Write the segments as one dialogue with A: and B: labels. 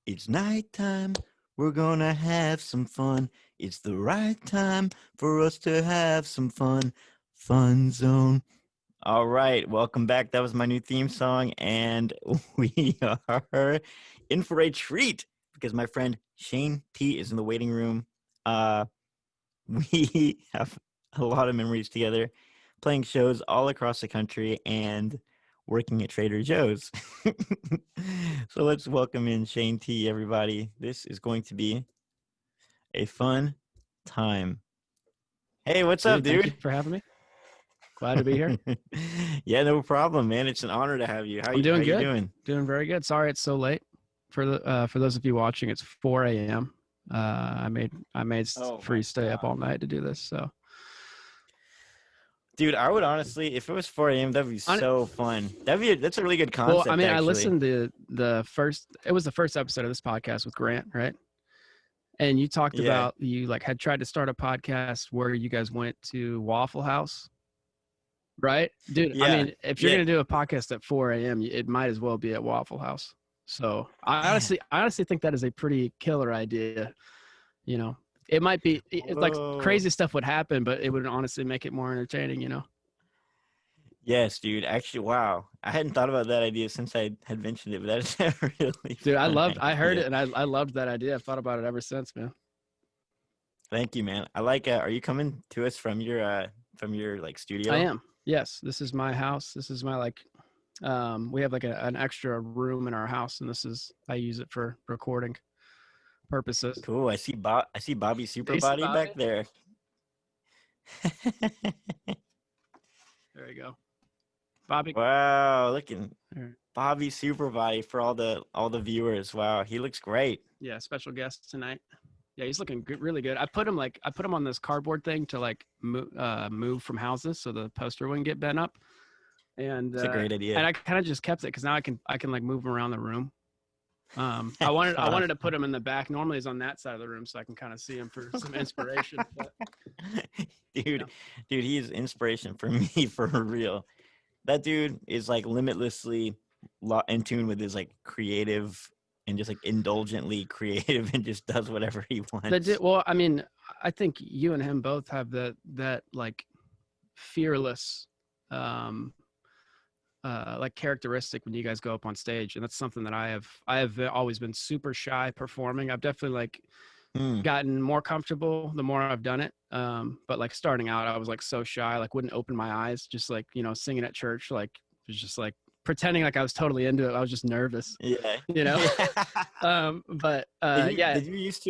A: It's nighttime. We're gonna have some fun. It's the right time for us to have some fun. Fun zone. All right, welcome back. That was my new theme song, and we are in for a treat because my friend Shane T is in the waiting room. Uh, we have a lot of memories together, playing shows all across the country and working at Trader Joe's. So let's welcome in Shane T, everybody. This is going to be a fun time. Hey, what's up,
B: Thank you
A: dude?
B: for having me. Glad to be here.
A: Yeah, no problem, man. It's an honor to have you.
B: I'm
A: How
B: doing
A: you
B: good.
A: doing?
B: Doing very good. Sorry it's so late. For those of you watching, it's 4 a.m. I made
A: Oh my
B: Freeze stay up
A: God.
B: all night to do this. So,
A: Dude, I would honestly, if it was 4 a.m., that'd be
B: on it,
A: so fun. That's a really good
B: well, I
A: concept,
B: mean, I
A: actually.
B: listened to the first. It was the first episode of this podcast with Grant, right? And you talked
A: Yeah.
B: about you like had tried to start a podcast where you guys went to Waffle House, right? Dude, I
A: Yeah.
B: mean, if you're
A: Yeah.
B: gonna do a podcast at 4 a.m., it might as well be at Waffle House. So I honestly think that is a pretty killer idea. You know, it might be it's like
A: Whoa.
B: crazy stuff would happen, but it would honestly make it more entertaining.
A: Yes, dude. Actually, wow. I hadn't thought about that idea since I had mentioned it, but that is a really
B: Dude,
A: fun
B: I heard
A: idea.
B: it and I loved that idea. I've thought about it ever since, man.
A: Thank you, man. I like are you coming to us from your like
B: I
A: studio?
B: am. Yes, this is my house. This is my we have like an extra room in our house, and I use it for recording purposes.
A: Cool. I see Bobby Super
B: You see
A: Body back
B: Bobby?
A: there.
B: There you go. Bobby.
A: Wow, looking
B: There.
A: Bobby Super Body for all the viewers. Wow, he looks great.
B: Yeah, special guest tonight. Yeah, he's looking good, really good. I put him on this cardboard thing to like move from houses so the poster wouldn't get bent up. And
A: It's a great idea.
B: I kind of just kept it because now I can like move him around the room. I wanted to put him in the back. Normally he's on that side of the room so I can kind of see him for some inspiration. But,
A: Dude, dude, he is inspiration for me for real. That dude is like limitlessly in tune with his like creative and just like indulgently creative and just does whatever he wants.
B: well, I mean, I think you and him both have that like fearless like characteristic when you guys go up on stage, and that's something that I have always been super shy performing. I've definitely like
A: Hmm.
B: gotten more comfortable the more I've done it. But like starting out, I was like so shy, like wouldn't open my eyes, just like, singing at church, like was just like pretending like I was totally into it. I was just nervous,
A: Yeah.
B: you know? But yeah,
A: Did you used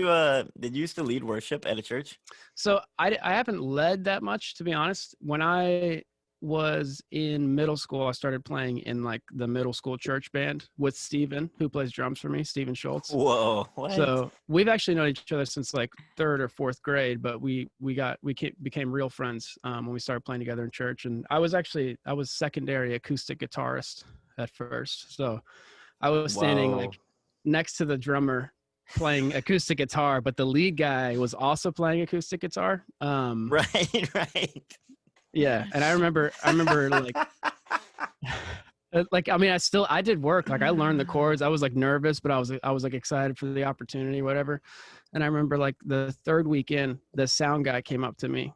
A: to lead worship at a church?
B: so I haven't led that much, to be honest. When I was in middle school, I started playing in like the middle school church band with Steven, who plays drums for me, Steven Schultz.
A: Whoa, what?
B: So we've actually known each other since like third or fourth grade, but became real friends when we started playing together in church. And I was secondary acoustic guitarist at first, so I was standing
A: Whoa.
B: like next to the drummer playing acoustic guitar, but the lead guy was also playing acoustic guitar.
A: Right, right.
B: Yeah, and I remember like like I mean I did work, like I learned the chords. I was like nervous, but I was like excited for the opportunity, whatever. And I remember like the third weekend, the sound guy came up to me,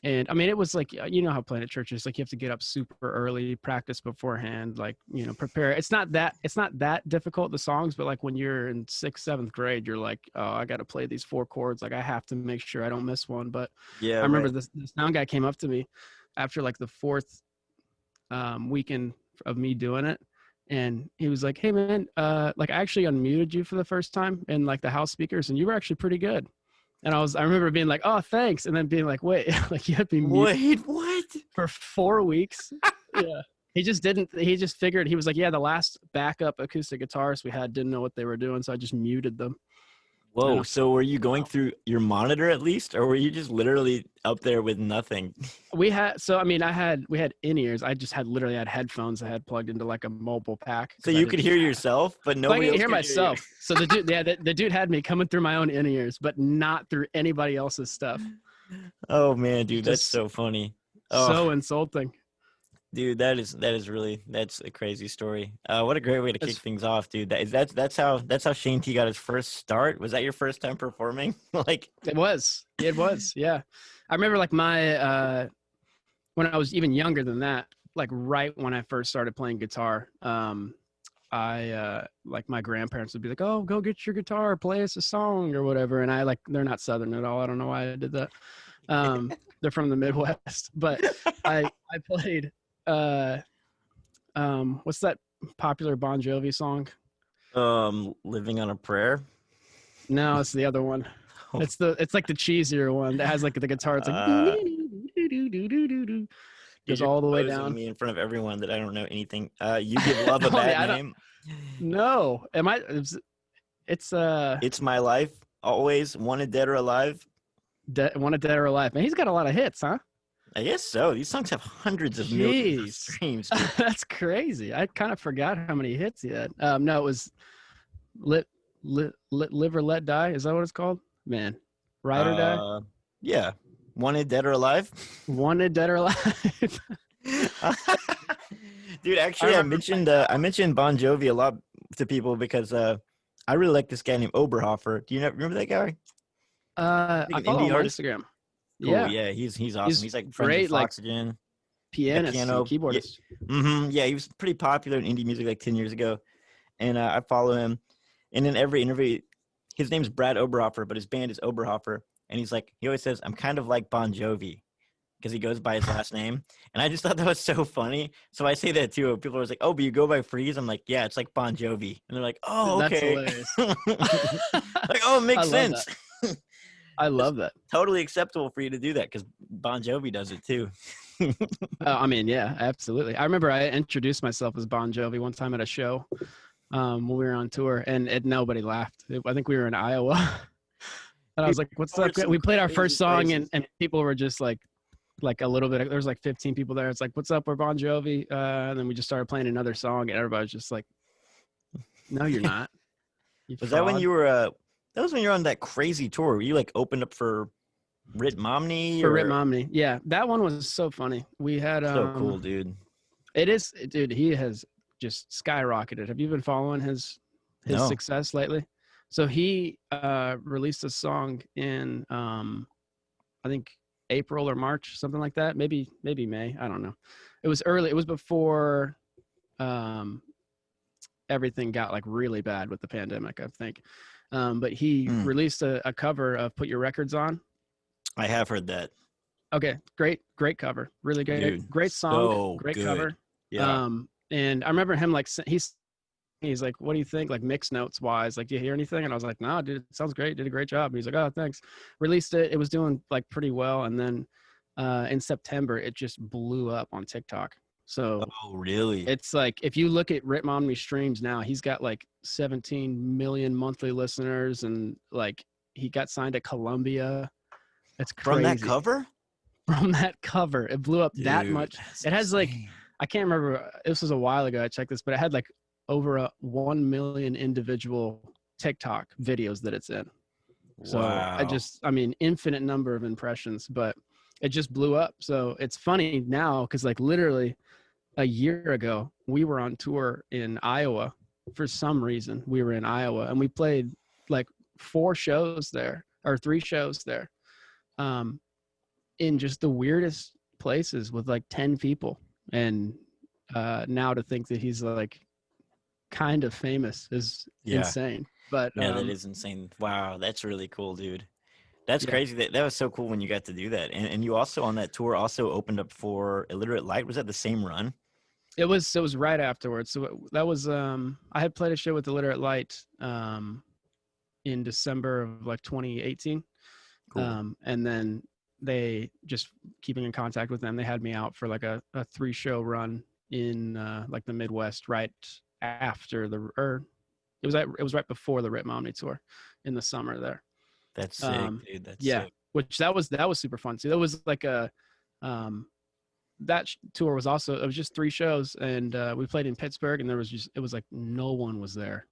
B: and I mean it was like, how playing at church is, like you have to get up super early, practice beforehand, like prepare. It's not that difficult, the songs, but like when you're in 6th 7th grade, you're like, oh, I got to play these 4 chords, like I have to make sure I don't miss one. But
A: Yeah,
B: I remember
A: right.
B: this sound guy came up to me after like the fourth weekend of me doing it, and he was like, hey man, like I actually unmuted you for the first time in like the house speakers, and you were actually pretty good. And I remember being like, oh thanks, and then being like, wait, like you had me mute
A: Wait, what?
B: for 4 weeks. Yeah, he just figured, he was like, yeah, the last backup acoustic guitarists we had didn't know what they were doing, so I just muted them. And
A: Whoa,
B: I'm
A: so were you going
B: like,
A: through your monitor at least, or were you just literally up there with nothing?
B: so I mean, we had in-ears. I just literally had headphones I had plugged into like a mobile pack
A: So
B: because I
A: you could
B: didn't
A: hear
B: have.
A: yourself, but
B: So I
A: nobody
B: can
A: else
B: hear
A: could hear you.
B: myself. So the dude, yeah, the dude had me coming through my own in-ears, but not through anybody else's stuff.
A: Oh man,
B: It's
A: dude, that's
B: just
A: so funny. Oh,
B: so insulting.
A: Dude, that's a crazy story. What a great way to kick
B: It's
A: things off, dude. That's how Shane T got his first start. Was that your first time performing? Like,
B: It was. Yeah. I remember like when I was even younger than that, like right when I first started playing guitar, I like my grandparents would be like, "Oh, go get your guitar, play us a song or whatever." And I like they're not Southern at all. I don't know why I did that. They're from the Midwest, but I played uh what's that popular Bon Jovi song?
A: living on a prayer.
B: No, it's the other one. It's like the cheesier one that has like the guitar. It's like
A: Uh, dude,
B: goes
A: you're
B: all the way
A: exposing
B: down.
A: me in front of everyone that I don't know anything. You give love a
B: I mean,
A: bad
B: I don't
A: name.
B: know. Am I? It's
A: It's my life. Always wanted dead or alive.
B: Wanted Dead or Alive. Man, he's got a lot of hits, huh?
A: I guess so. These songs have hundreds of millions of
B: Jeez,
A: streams, dude.
B: that's crazy. I kind of forgot how many hits he had. No, it was Live or Let Die. Is that what it's called? Man, Ride or Die.
A: Uh, yeah. Wanted dead or alive.
B: Wanted Dead or Alive.
A: Dude,
B: I
A: actually, I
B: remember
A: mentioned uh, I mentioned Bon Jovi a lot to people because I really like this guy named Oberhofer. Do you remember that guy?
B: I
A: Like an
B: follow
A: indie
B: him on
A: artist.
B: Instagram.
A: Cool.
B: Yeah,
A: Yeah, he's awesome.
B: he's
A: He's like friends with
B: great, like
A: Foxygen. Yeah,
B: pianist and
A: piano. Yeah.
B: keyboardist.
A: Yeah, he was pretty popular in indie music like 10 years ago. And I follow him. And in every interview, his name's Brad Oberhofer, but his band is Oberhofer. And he's like, he always says, I'm kind of like Bon Jovi because he goes by his last name. And I just thought that was so funny. So I say that too. People are always like, oh, but you go by Freeze? I'm like, yeah, it's like Bon Jovi. And they're like, oh,
B: That's
A: okay.
B: hilarious.
A: Like, oh, it
B: I
A: makes
B: love that.
A: sense.
B: I
A: It's
B: love that.
A: totally acceptable for you to do that because Bon Jovi does it too.
B: I mean, yeah, absolutely. I remember I introduced myself as Bon Jovi one time at a show when we were on tour, and nobody laughed. I think we were in Iowa, and I
A: Dude,
B: was like, "What's
A: covered
B: up?"
A: some
B: We played our
A: crazy
B: first song,
A: places.
B: and people were just like a little bit. There was like 15 people there. It's like, "What's up? We're Bon Jovi," and then we just started playing another song, and everybody was just like, "No, you're not. You
A: Was that when
B: fraud."
A: you were? That was when you were on that crazy tour. Where you like opened up for Rit Momney
B: For Rip
A: or
B: Momney, yeah, that one was so funny. We had
A: so cool, dude.
B: it is, dude. He has just skyrocketed. Have you been following his
A: No,
B: success lately? So he released a song in I think April or March, something like that. Maybe May. I don't know. It was early. It was before um, everything got like really bad with the pandemic, I think. But he
A: Hmm.
B: released a cover of "Put Your Records On."
A: I have heard that,
B: Okay, great cover. Really
A: dude.
B: great song,
A: So
B: great
A: good.
B: cover.
A: Yeah.
B: And I remember him like he's like, "What do you think? Like mix notes wise, like, do you hear anything?" And I was like, "No, dude, it sounds great. Did a great job." And he's like, "Oh, thanks." Released it. It was doing like pretty well, and then in September, it just blew up on TikTok. So
A: Oh, really?
B: it's like if you look at Rit Momney streams now, he's got like 17 million monthly listeners, and like he got signed to Columbia. It's
A: From that
B: crazy.
A: cover,
B: From that cover. It blew up that
A: dude.
B: much.
A: That's
B: It has like,
A: insane.
B: I can't remember. This was a while ago. I checked this, but it had like over 1 million individual TikTok videos that it's in. So
A: Wow.
B: I mean, infinite number of impressions, but it just blew up. So it's funny now because like literally a year ago, we were on tour in Iowa. For some reason, we were in Iowa and we played like 4 shows there or 3 shows there. Um, in just the weirdest places with like 10 people. And now to think that he's like kind of famous is
A: Yeah.
B: insane. But
A: Yeah, that is insane. Wow, that's really cool, dude. That's
B: yeah,
A: crazy. That was so cool when you got to do that. And you also on that tour also opened up for Illiterate Light. Was that the same run?
B: it was right afterwards. So that was I had played a show with the Literate Light in December of like 2018.
A: Cool.
B: And then they just keeping in contact with them. They had me out for like a 3 show run in like the Midwest right after it was right before the Rip Momney tour in the summer there.
A: That's sick,
B: Um,
A: dude. That's
B: yeah,
A: sick.
B: which that was super fun too. That was like um, tour was also, it was just 3 shows, and we played in Pittsburgh, and it was like no one was there,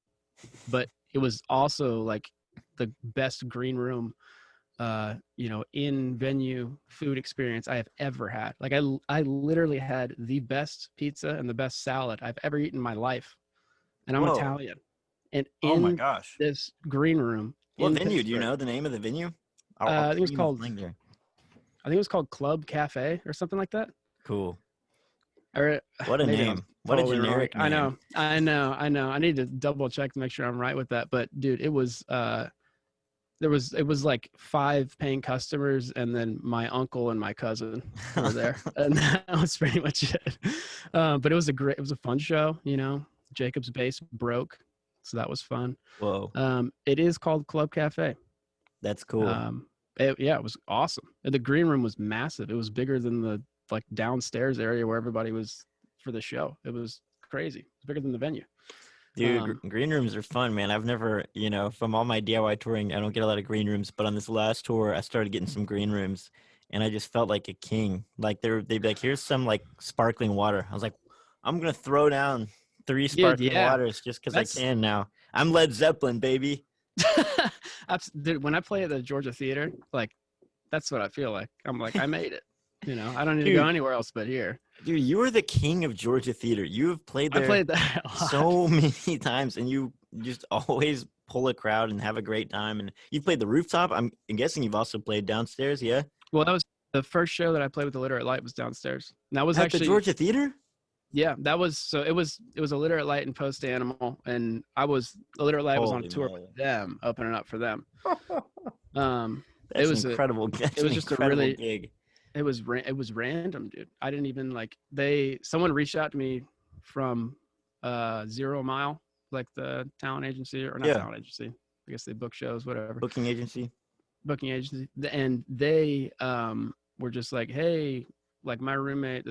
B: but it was also like the best green room in venue food experience I have ever had. Like I literally had the best pizza and the best salad I've ever eaten in my life. And I'm
A: Whoa.
B: Italian. And
A: Oh my
B: in
A: gosh.
B: this green room
A: What
B: in
A: venue? Do you
B: Pittsburgh,
A: know the name of the venue? I'll
B: I think it
A: put
B: was
A: you in the
B: called
A: flank there.
B: I think it was called Club Cafe or something like that.
A: Cool.
B: Or
A: What a
B: maybe I'm
A: name. What a
B: totally wrong.
A: generic
B: I
A: name.
B: know, I know, I know. I need to double check to make sure I'm right with that. But dude, it was it was like 5 paying customers and then my uncle and my cousin were there, and that was pretty much it. But it was a fun show. Jacob's bass broke, so that was fun.
A: Whoa.
B: It is called Club Cafe.
A: That's cool.
B: Yeah, it was awesome. And the green room was massive. It was bigger than the like downstairs area where everybody was for the show. It was crazy. It was bigger than the venue.
A: Dude,
B: Um,
A: green rooms are fun, man. I've never, from all my DIY touring, I don't get a lot of green rooms, but on this last tour, I started getting some green rooms and I just felt like a king. Like they'd be like, here's some like sparkling water. I was like, I'm gonna throw down 3
B: dude,
A: sparkling
B: yeah,
A: waters just because I
B: that's
A: can now. I'm Led Zeppelin, baby.
B: dude, when I play at the Georgia Theater, like that's what I feel like. I'm like, I made it. I don't need to go
A: Dude,
B: anywhere else but here.
A: dude, you are the king of Georgia theater. You have played
B: I
A: there
B: played that a lot.
A: so many times and you just always pull a crowd and have a great time. And you've played the rooftop. I'm guessing you've also played downstairs, yeah?
B: Well, that was the first show that I played with the Literate Light was downstairs. And that was
A: At the
B: actually,
A: Georgia theater?
B: yeah, that was so it was a Literate Light and Post Animal, and the Literate Light was on
A: Holy
B: tour
A: moly.
B: with them, opening up for them. Um, it
A: That's an
B: was
A: incredible.
B: it
A: That's an
B: was just a
A: incredible
B: really
A: gig.
B: it was random, dude. I didn't even like someone reached out to me from 0 Mile, like the talent agency, or not
A: Yeah,
B: talent agency. I guess they book shows, whatever.
A: booking agency.
B: Booking agency, and they were just like, hey, like my roommate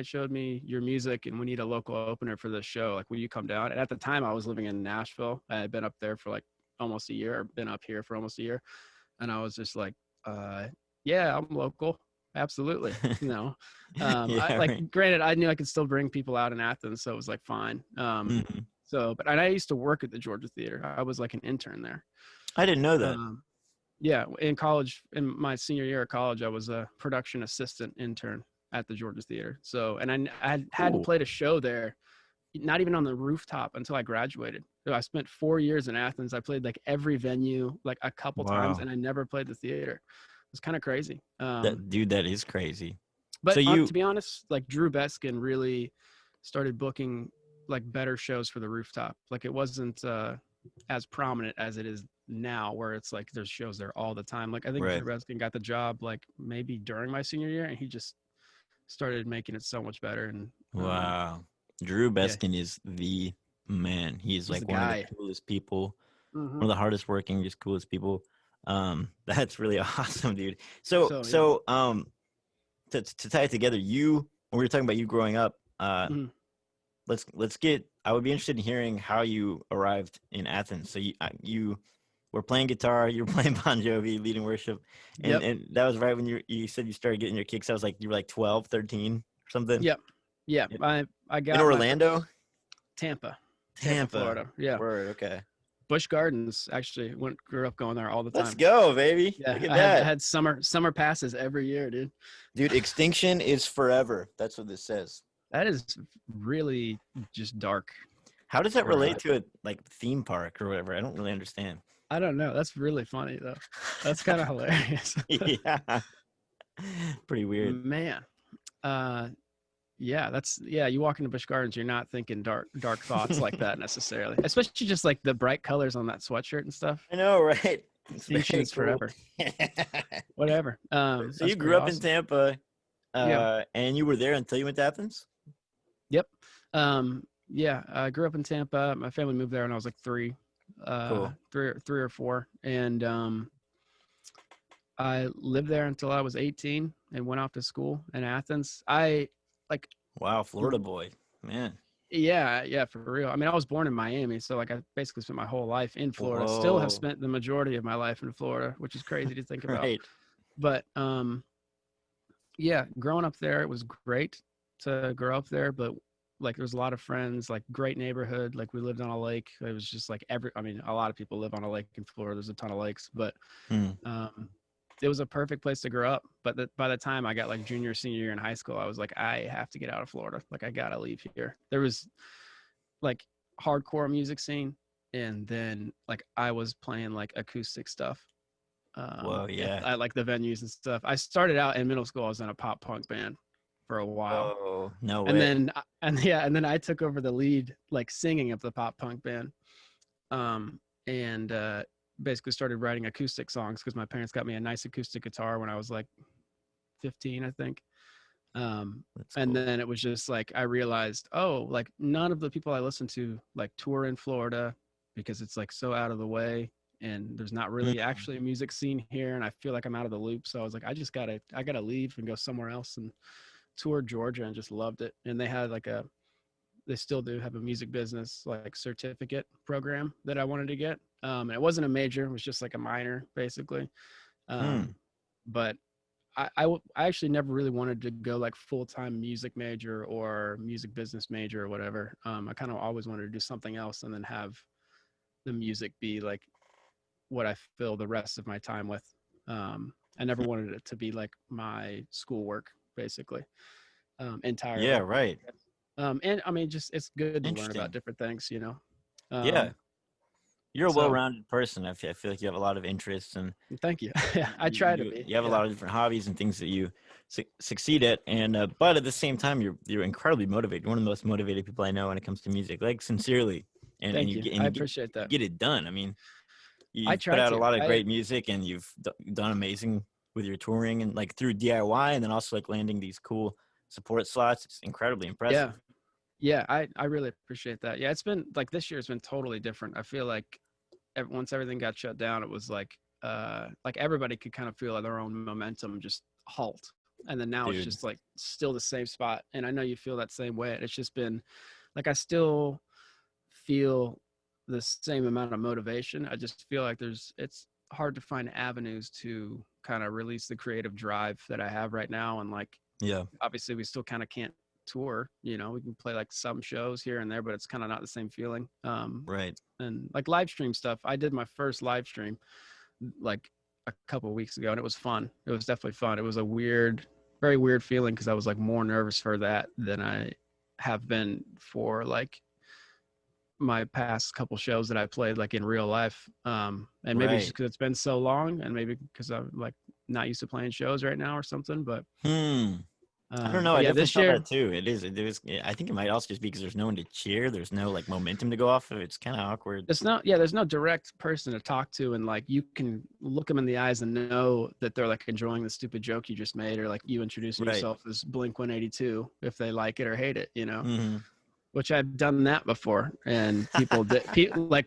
B: showed me your music and we need a local opener for this show, like will you come down? And at the time I was living in Nashville. I had been up there for like almost a year, or been up here for almost a year, and I was just like, yeah, I'm local, absolutely. I
A: Yeah,
B: like,
A: right.
B: granted, I knew I could still bring people out in Athens, so it was like fine.
A: Mhm.
B: And I used to work at the Georgia Theater. I was like an intern there.
A: I didn't know that.
B: um yeah, in college, in my senior year of college, I was a production assistant intern at the Georgia Theater. So, and I hadn't
A: Cool.
B: played a show there, not even on the rooftop, until I graduated. So I spent 4 years in Athens. I played like every venue, like a couple times,
A: Wow.
B: and I never played the theater. It was kind of crazy.
A: That is crazy. So
B: But
A: you
B: to be honest, like Drew Beskin really started booking like better shows for the rooftop. Like it wasn't as prominent as it is now, where it's like there's shows there all the time. Like I think
A: right.
B: Drew Beskin got the job like maybe during my senior year, and he just started making it so much better. And
A: Wow. Drew
B: yeah,
A: Beskin is the man. He's
B: he's the
A: like one of the
B: guy.
A: coolest people,
B: Mm-hmm.
A: one of the hardest working, just coolest people. That's really awesome, dude. So
B: So yeah.
A: so to tie it together, when we were talking about you growing up,
B: Mhm.
A: let's get. I would be interested in hearing how you arrived in Athens. So you were playing guitar, you were playing Bon Jovi, leading worship, and
B: Yep.
A: and that was right when you said you started getting your kicks. I was like you were like 12, 13 or something.
B: Yep. Yeah.
A: Yep.
B: I
A: In
B: got my
A: Orlando,
B: Tampa,
A: Tampa.
B: Florida. Yeah.
A: Word. Okay.
B: Busch Gardens, actually grew up going there all the
A: Let's
B: time.
A: go, baby.
B: Yeah,
A: Look at
B: I
A: that,
B: had summer passes every year, dude.
A: dude. Extinction is forever. That's what this says.
B: That is really just dark.
A: How does that
B: Where
A: relate to a like theme park or whatever? I don't really understand.
B: I don't know. That's really funny though. That's kind of hilarious.
A: Yeah. Pretty weird.
B: Man. Yeah, you walk into Busch Gardens, you're not thinking dark thoughts like that necessarily. Especially just like the bright colors on that sweatshirt and stuff.
A: I know, right? It's
B: Extinction
A: very
B: is
A: cool.
B: forever. Whatever.
A: So
B: That's
A: you grew
B: pretty
A: up in
B: awesome.
A: Tampa,
B: Yeah.
A: and you were there until you went to Athens?
B: Yep. Yeah, I grew up in Tampa. My family moved there when I was like
A: Cool.
B: three or four. And I lived there until I was 18 and went off to school in Athens. I like,
A: Wow, Florida boy. Man.
B: yeah, for real. I mean, I was born in Miami, so like I basically spent my whole life in Florida. Still have
A: Whoa.
B: spent the majority of my life in Florida, which is crazy to think about.
A: Right.
B: But yeah, growing up there, it was great to grow up there. But like there was a lot of friends, like great neighborhood. Like we lived on a lake. It was just like I mean, a lot of people live on a lake in Florida. There's a ton of lakes, but
A: Hmm.
B: um, it was a perfect place to grow up. But by the time I got like junior, senior year in high school, I was like, I have to get out of Florida. Like I gotta leave here. There was like hardcore music scene, and then like I was playing like acoustic stuff
A: Whoa, yeah.
B: I like the venues and stuff. I started out in middle school. I was in a pop punk band for a while,
A: Whoa, no
B: and
A: way.
B: then and then I took over the lead like singing of the pop punk band, and basically started writing acoustic songs because my parents got me a nice acoustic guitar when I was like 15, I think.
A: That's
B: And
A: cool.
B: then it was just like I realized, oh, like none of the people I listen to like tour in Florida because it's like so out of the way, and there's not really
A: Hmm.
B: actually a music scene here, and I feel like I'm out of the loop. So I was like, I gotta leave and go somewhere else, and toured Georgia and just loved it. And they still do have a music business like certificate program that I wanted to get. And it wasn't a major, it was just like a minor basically.
A: Hmm.
B: Um, but I actually never really wanted to go like full-time music major or music business major or whatever. I kind of always wanted to do something else and then have the music be like what I fill the rest of my time with. I never wanted it to be like my schoolwork basically,
A: Yeah,
B: entirely.
A: right.
B: And I mean, just it's good to learn about
A: Interesting.
B: different things, you know.
A: Yeah.
B: Um,
A: You're a
B: so
A: well-rounded person. I feel like you have a lot of interests, and
B: thank you. Yeah,
A: you,
B: I
A: you
B: try to
A: you
B: be.
A: you have a
B: Yeah,
A: lot of different hobbies and things that you succeed at. And but at the same time, you're incredibly motivated. You're one of the most motivated people I know when it comes to music, like sincerely. And
B: thank
A: you
B: you.
A: get
B: I appreciate
A: you
B: that.
A: get it done. I mean,
B: I
A: you've put
B: try
A: out a
B: to.
A: lot of
B: I
A: great music, and you've done amazing with your touring and like through DIY, and then also like landing these cool support slots. It's incredibly
B: yeah.
A: impressive.
B: Yeah, I really appreciate that. Yeah, it's been like this year's been totally different. I feel like once everything got shut down, it was like everybody could kind of feel their own momentum just halt. And then now it's
A: Dude.
B: just like still the same spot. And I know you feel that same way. It's just been like I still feel the same amount of motivation. I just feel like it's hard to find avenues to kind of release the creative drive that I have right now. And like
A: Yeah.
B: obviously we still kind of can't tour, you know, we can play like some shows here and there, but it's kind of not the same feeling.
A: Right.
B: And like live stream stuff, I did my first live stream like a couple of weeks ago, and it was fun. It was definitely fun. It was a weird, very weird feeling because I was like more nervous for that than I have been for like my past couple shows that I played like in real life. And maybe just
A: Right.
B: because it's been so long, and maybe because I'm like not used to playing shows right now or something.
A: Hmm. I don't know.
B: But
A: I
B: yeah,
A: definitely
B: this
A: felt
B: year
A: that too. It is. It is. I think it might also just be because there's no one to cheer. There's no like momentum to go off of. It's kind of awkward.
B: there's no direct person to talk to, and like you can look them in the eyes and know that they're like enjoying the stupid joke you just made, or like you introducing
A: Right.
B: yourself as Blink 182 if they like it or hate it, you know.
A: Hmm.
B: Which I've done that before, and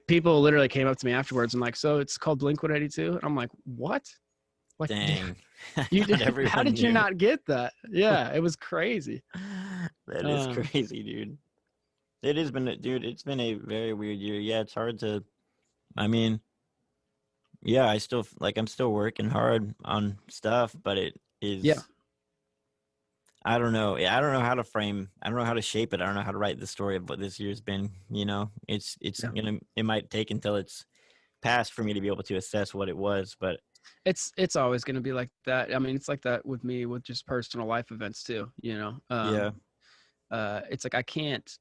B: people literally came up to me afterwards and like, so it's called Blink 182, and I'm like, what? Like,
A: Dang.
B: you
A: Not
B: did? How
A: everyone
B: did you
A: knew.
B: not get that? Yeah, it was crazy.
A: That is
B: Um,
A: crazy, dude. It has been, dude. It's been a very weird year. Yeah, it's hard to. I mean, yeah, I still like I'm still working hard on stuff, but it
B: yeah,
A: is. I don't know. I don't know how to frame. I don't know how to shape it. I don't know how to write the story of what this year's been. You know, it's
B: yeah.
A: gonna. It might take until it's past for me to be able to assess what it was. But
B: It's always going to be like that. I mean, it's like that with me with just personal life events too. You know,
A: yeah,
B: it's like I can't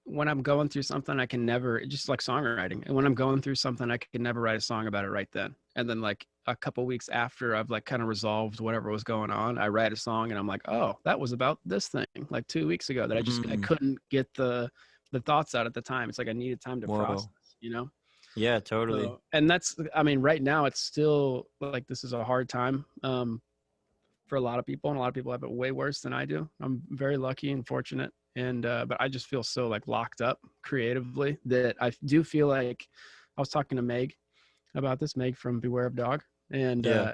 B: when I'm going through something, I can never just like songwriting. And when I'm going through something, I can never write a song about it right then. And then like a couple weeks after I've like kind of resolved whatever was going on, I write a song and I'm like, oh, that was about this thing like 2 weeks ago that I
A: mm,
B: couldn't get the thoughts out at the time. It's like I needed time to
A: whoa,
B: process, you know?
A: yeah, totally,
B: So, and that's, I mean, right now it's still like this is a hard time for a lot of people, and a lot of people have it way worse than I do. I'm very lucky and fortunate, and but I just feel so like locked up creatively that I do feel like I was talking to Meg about this, Meg from Beware of Dog, and
A: yeah,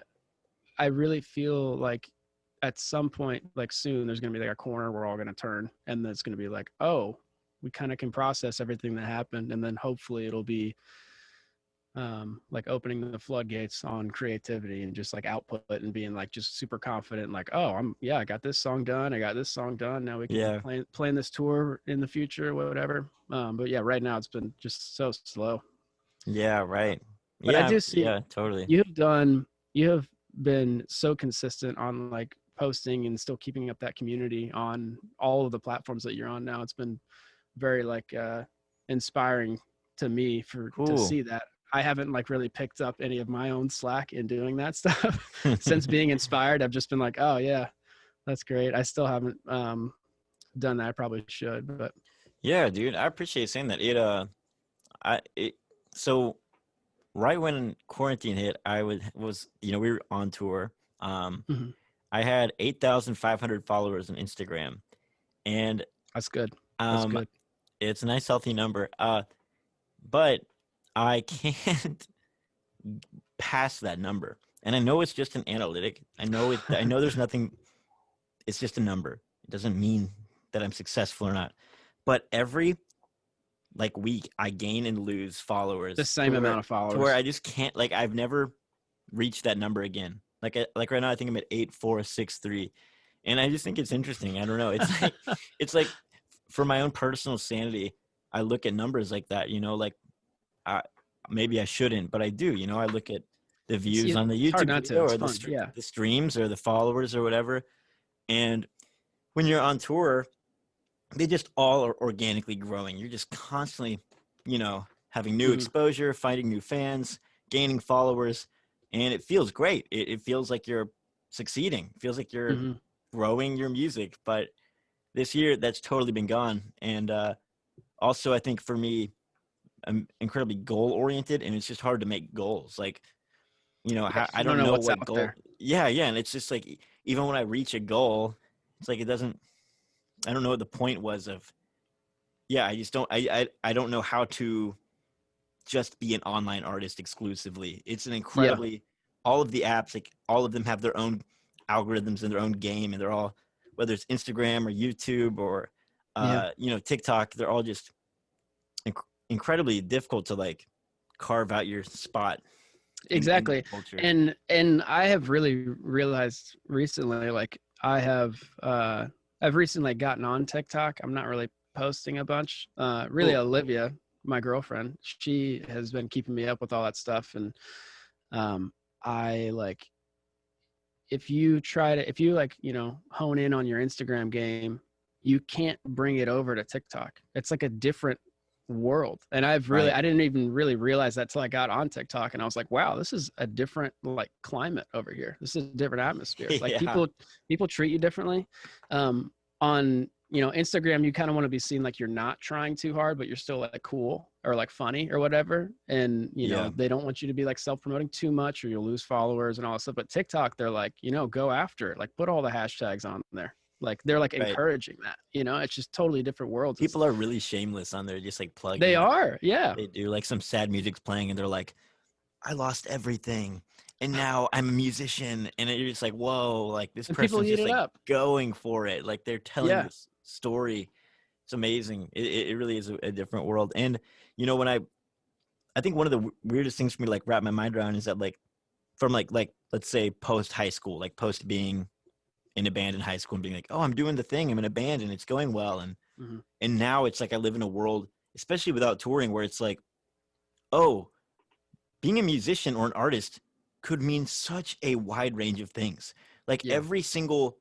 B: I really feel like at some point, like soon, there's going to be like a corner we're all going to turn, and then it's going to be like, oh, we kind of can process everything that happened, and then hopefully it'll be like opening the floodgates on creativity and just like output and being like just super confident, like, oh, I got this song done, I got this song done, now we can
A: Yeah.
B: plan this tour in the future, whatever. But yeah, right now it's been just so slow.
A: Yeah,
B: uh,
A: right.
B: but I
A: Yeah,
B: do see
A: yeah, totally.
B: you have been so consistent on like posting and still keeping up that community on all of the platforms that you're on now. It's been very like inspiring to me for to
A: Cool.
B: see that. I haven't like really picked up any of my own slack in doing that stuff since being inspired. I've just been like, oh yeah, that's great. I still haven't done that. I probably should, but
A: Yeah, dude, I appreciate saying that. So right when quarantine hit, we were on tour. Um,
B: mhm,
A: I had 8,500 followers on Instagram, and
B: that's good. That's
A: um,
B: good.
A: it's a nice healthy number. But I can't pass that number, and I know it's just an analytic. I know there's nothing. It's just a number. It doesn't mean that I'm successful or not. But every like week, I gain and lose
B: The
A: followers
B: same amount of
A: to where
B: followers.
A: I just can't. Like I've never reached that number again. Like right now, I think I'm at 8,463, and I just think it's interesting. I don't know. It's like for my own personal sanity, I look at numbers like that. Like I maybe I shouldn't, but I do. I look at the views on the
B: It's hard
A: YouTube
B: not to.
A: video
B: It's
A: or
B: fun. Yeah.
A: the streams or the followers or whatever. And when you're on tour, they just all are organically growing. You're just constantly, having new
B: Hmm.
A: exposure, finding new fans, gaining followers, and it feels great. It feels like you're succeeding. It feels like you're
B: Hmm.
A: growing your music. But this year, that's totally been gone. And also, I think for me, I'm incredibly goal oriented, and it's just hard to make goals. Like,
B: Yeah, 'cause
A: I
B: you don't
A: don't
B: know
A: know
B: what's
A: what
B: out
A: goal.
B: there.
A: Yeah, yeah, and it's just like even when I reach a goal, it's like it doesn't. I don't know what the point was of. Yeah, I just don't. I don't know how to just be an online artist exclusively. It's an
B: Yeah.
A: incredibly all of the apps, like all of them have their own algorithms and their own game, and they're all whether it's Instagram or YouTube or
B: Yeah.
A: TikTok, they're all just incredibly difficult to like carve out your spot in that
B: Exactly.
A: culture.
B: And I have really realized recently, like I've recently gotten on TikTok. I'm not really posting a bunch. Really
A: Cool.
B: Olivia, my girlfriend, she has been keeping me up with all that stuff. And I like if you like, hone in on your Instagram game, you can't bring it over to TikTok. It's like a different world. And
A: Right.
B: I didn't even really realize that till I got on TikTok, and I was like, wow, this is a different like climate over here. This is a different atmosphere. Like
A: Yeah.
B: people treat you differently. On Instagram, you kind of want to be seen like you're not trying too hard, but you're still like cool or like funny or whatever. And
A: Yeah.
B: they don't want you to be like self-promoting too much or you'll lose followers and all that stuff. But TikTok, they're like, go after it. Like put all the hashtags on there. Like they're like
A: Right.
B: encouraging that. It's just totally different worlds.
A: People are really shameless on there, just like
B: They
A: plugging.
B: are, yeah.
A: They do like some sad music's playing, and they're like, I lost everything and now I'm a musician, and you're just like, whoa, like this
B: And people
A: person's
B: eat
A: just
B: it
A: like
B: up.
A: going for it, like they're telling
B: Yeah.
A: this story. It's amazing. It really is a different world. And when I think one of the weirdest things for me to like wrap my mind around is that like from like let's say post high school, like post being in a band in high school and being like, oh, I'm doing the thing, I'm in a band and it's going well,
B: Hmm.
A: and now it's like I live in a world, especially without touring, where it's like, oh, being a musician or an artist could mean such a wide range of things. Like
B: Yeah.
A: every single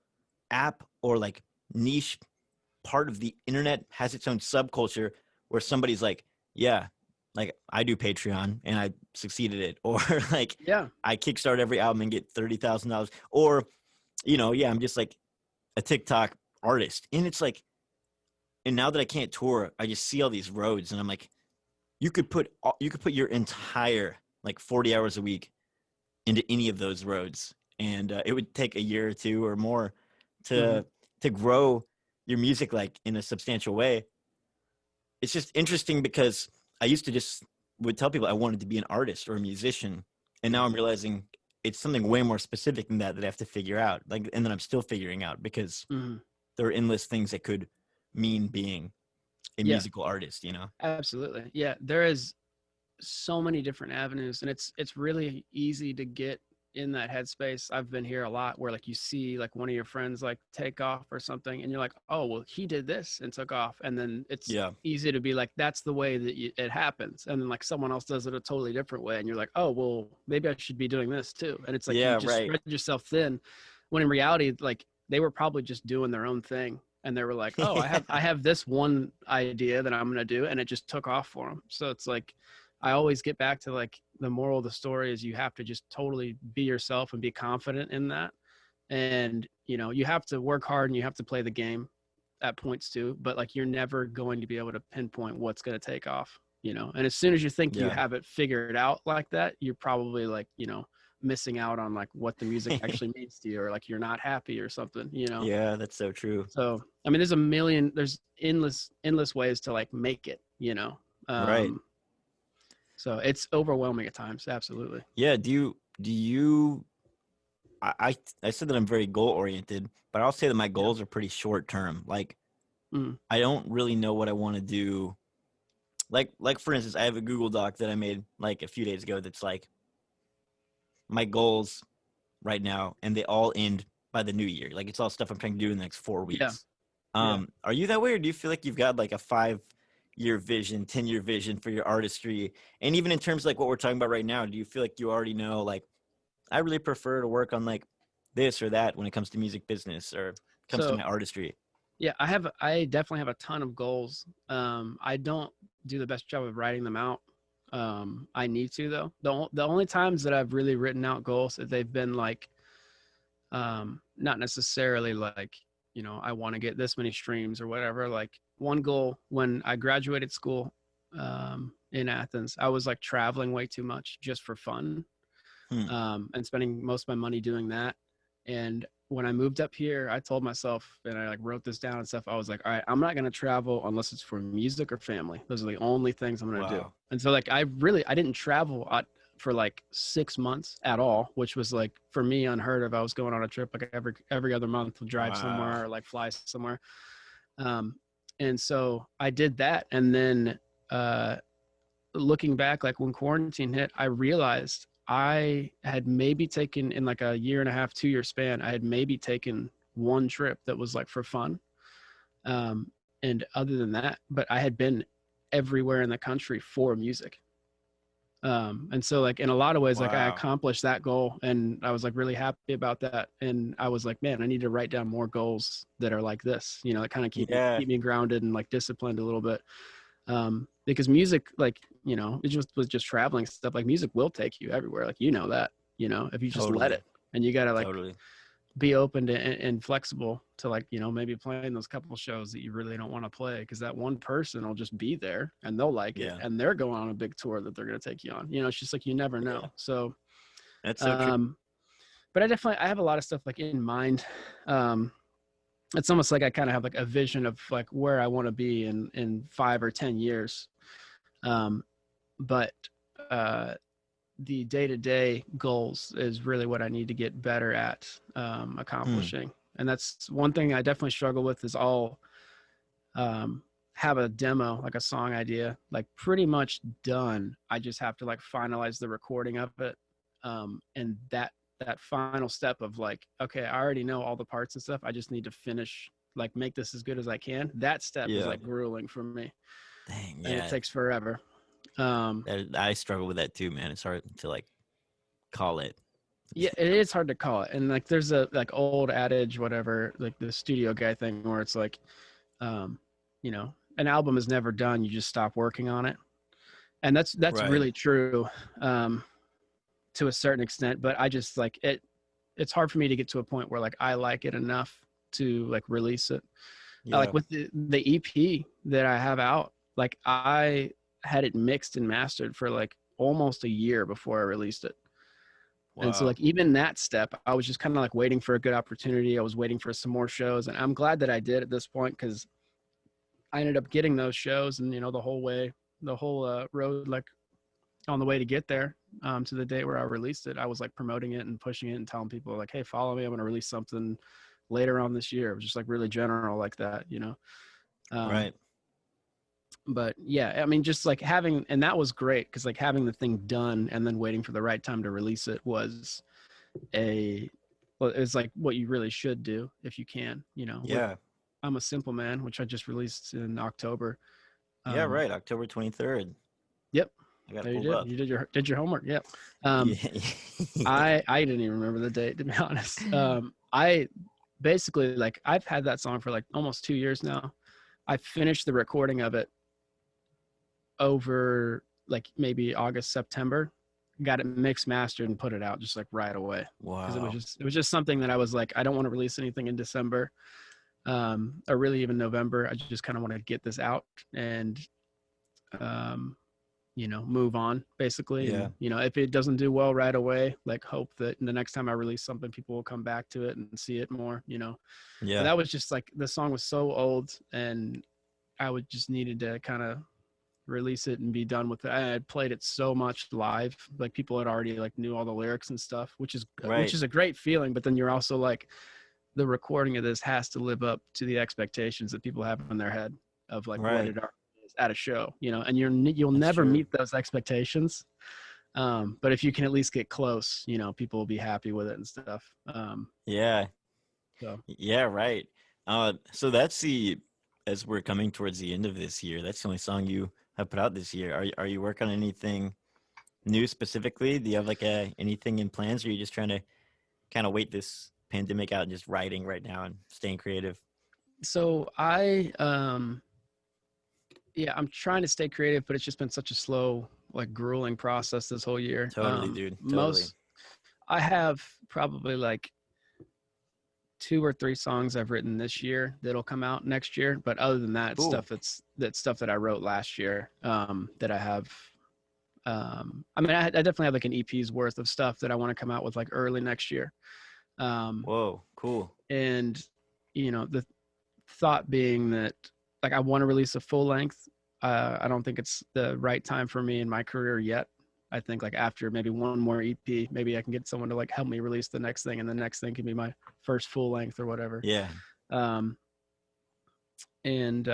A: app or like niche part of the internet has its own subculture where somebody's like, yeah, like I do Patreon and I succeeded it, or like
B: Yeah.
A: I kickstart every album and get $30,000, or yeah, I'm just like a TikTok artist, and it's like, and now that I can't tour, I just see all these roads, and I'm like, you could put your entire like 40 hours a week into any of those roads, and it would take a year or two or more
B: Hmm.
A: to grow your music like in a substantial way. It's just interesting because I used to just would tell people I wanted to be an artist or a musician, and now I'm realizing it's something way more specific than that I have to figure out, like, and then I'm still figuring out because
B: Hmm.
A: there are endless things that could mean being a
B: Yeah.
A: musical artist.
B: Absolutely. Yeah. There is. so many different avenues, and it's really easy to get in that headspace. I've been here a lot where like you see like one of your friends like take off or something, and you're like, oh well, he did this and took off, and then it's
A: Yeah.
B: easy to be like, that's the way that it happens, and then like someone else does it a totally different way, and you're like, oh well, maybe I should be doing this too, and it's like you
A: Yeah,
B: just
A: right.
B: spread yourself thin, when in reality like they were probably just doing their own thing, and they were like, oh, I have this one idea that I'm going to do, and it just took off for them. So it's like I always get back to like the moral of the story is you have to just totally be yourself and be confident in that. And, you know, you have to work hard and you have to play the game at points too, but like you're never going to be able to pinpoint what's going to take off, you know. And as soon as you think you
A: Yeah.
B: have it figured out like that, you're probably like, you know, missing out on like what the music actually means to you, or like you're not happy or something, you know.
A: Yeah, that's so true.
B: So, I mean, there's endless ways to like make it, you know.
A: Right.
B: So it's overwhelming at times. Absolutely.
A: Yeah. Do you I said that I'm very goal oriented, but I'll say that my
B: Yeah.
A: goals are pretty short term. Like
B: Mm.
A: I don't really know what I want to do. Like for instance, I have a Google Doc that I made like a few days ago that's like my goals right now, and they all end by the new year. Like it's all stuff I'm trying to do in the next 4
B: Yeah.
A: weeks.
B: Yeah.
A: Are you that way, or do you feel like you've got like a 5-year vision, 10-year vision for your artistry? And even in terms of like what we're talking about right now, do you feel like you already know like I really prefer to work on like this or that when it comes to music business or comes to
B: So
A: my artistry?
B: yeah, I definitely have a ton of goals. I don't do the best job of writing them out. I need to though. The only times that I've really written out goals, they've been like, not necessarily like, you know, I want to get this many streams or whatever. Like one goal when I graduated school, in Athens, I was like traveling way too much just for fun,
A: Hmm.
B: and spending most of my money doing that. And when I moved up here, I told myself, and I like wrote this down and stuff. I was like, all right, I'm not gonna travel unless it's for music or family. Those are the only things I'm gonna do.
A: Wow.
B: And so like I didn't travel for like 6 months at all, which was like for me unheard of. I was going on a trip like every other month, drive
A: Wow.
B: somewhere or like fly somewhere. Um, and so I did that, and then uh, looking back, like when quarantine hit, I realized I had maybe taken in like a year and a half, 2 year span, I had maybe taken one trip that was like for fun. Um, and other than that, but I had been everywhere in the country for music. And so like in a lot of ways, like I
A: Wow.
B: accomplished that goal, and I was like really happy about that. And I was like, man, I need to write down more goals that are like this, you know, that kind of
A: Yeah.
B: keep me grounded and like disciplined a little bit. Because music, like, you know, it just was just traveling stuff. Like music will take you everywhere. Like, you know that, you know, if you just let
A: Totally.
B: it, and you got to like
A: Totally.
B: be open to and flexible to like, you know, maybe playing those couple of shows that you really don't want to play, because that one person will just be there and they'll like it,
A: Yeah.
B: and they're going on a big tour that they're going to take you on. You know, it's just like you never
A: Yeah.
B: know. So,
A: That's so true.
B: um, but I have a lot of stuff like in mind. Um, it's almost like I kind of have like a vision of like where I want to be in 5 or 10 years. Um, but uh, the day-to-day goals is really what I need to get better at
A: Hmm.
B: accomplishing. And that's one thing I definitely struggle with is I'll have a demo, like a song idea, like pretty much done. I just have to like finalize the recording of it. And that final step of like, okay, I already know all the parts and stuff. I just need to finish, like make this as good as I can. That step is
A: Yeah.
B: like grueling for me,
A: Dang.
B: and it
A: Yeah.
B: takes forever. Um,
A: I struggle with that too, man. It's hard to like call it.
B: yeah, it is hard to call it. And like there's a like old adage, whatever, like the studio guy thing where it's like, um, you know, an album is never done, you just stop working on it. And that's
A: Right.
B: really true, um, to a certain extent, but I just like it's hard for me to get to a point where like I like it enough to like release it. Like
A: Yeah.
B: with the EP that I have out, like I had it mixed and mastered for like almost a year before I released it. And so
A: Wow.
B: like even that step, I was just kind of like waiting for a good opportunity. I was waiting for some more shows, and I'm glad that I did at this point, because I ended up getting those shows, and you know the whole road, like on the way to get there, to the date where I released it, I was like promoting it and pushing it and telling people like, hey, follow me, I'm going to release something later on this year. It was just like really general like that, you know. um,
A: Right.
B: But yeah, I mean, just like having, and that was great because like having the thing done and then waiting for the right time to release it was a, well, it's like what you really should do if you can, you know, with
A: Yeah.
B: I'm a Simple Man, which I just released in October.
A: Yeah,
B: Um,
A: right. October 23rd.
B: yep,
A: I got it
B: there you
A: pulled
B: did.
A: up.
B: You did your homework. Yep. Um,
A: Yeah.
B: I didn't even remember the date to be honest. I basically like I've had that song for like almost 2 years now. I finished the recording of it over like maybe August, September, got it mixed, mastered, and put it out just like right away. Because
A: Wow.
B: it was just something that I was like, I don't want to release anything in December, or really even November. I just kind of want to get this out and um, you know, move on basically.
A: Yeah.
B: And you know, if it doesn't do well right away, like hope that the next time I release something, people will come back to it and see it more. You know, but
A: Yeah.
B: that was just like the song was so old, and I would just needed to kind of release it and be done with it. I had played it so much live, like people had already like knew all the lyrics and stuff, which
A: Right.
B: is a great feeling. But then you're also like, the recording of this has to live up to the expectations that people have in their head of like what
A: Right.
B: it is at a show, you know. And you'll
A: That's
B: never
A: true.
B: meet those expectations, but if you can at least get close, you know, people will be happy with it and stuff.
A: Yeah.
B: So
A: Yeah, right. So that's the as we're coming towards the end of this year, that's the only song you have put out this year. Are you working on anything new specifically? Do you have like anything in plans, or are you just trying to kind of wait this pandemic out and just writing right now and staying creative?
B: so yeah, I'm trying to stay creative, but it's just been such a slow, like grueling process this whole year.
A: Totally, dude. Totally.
B: Most I have probably like 2 or 3 songs I've written this year that'll come out next year. But other than that,
A: Cool.
B: that's stuff that I wrote last year, that I have. I mean, I definitely have like an EP's worth of stuff that I want to come out with like early next year. Um,
A: Whoa, cool.
B: and you know, the thought being that like I want to release a full length. I don't think it's the right time for me in my career yet. I think like after maybe one more EP, maybe I can get someone to like help me release the next thing, and the next thing can be my first full length or whatever.
A: Yeah.
B: Um, and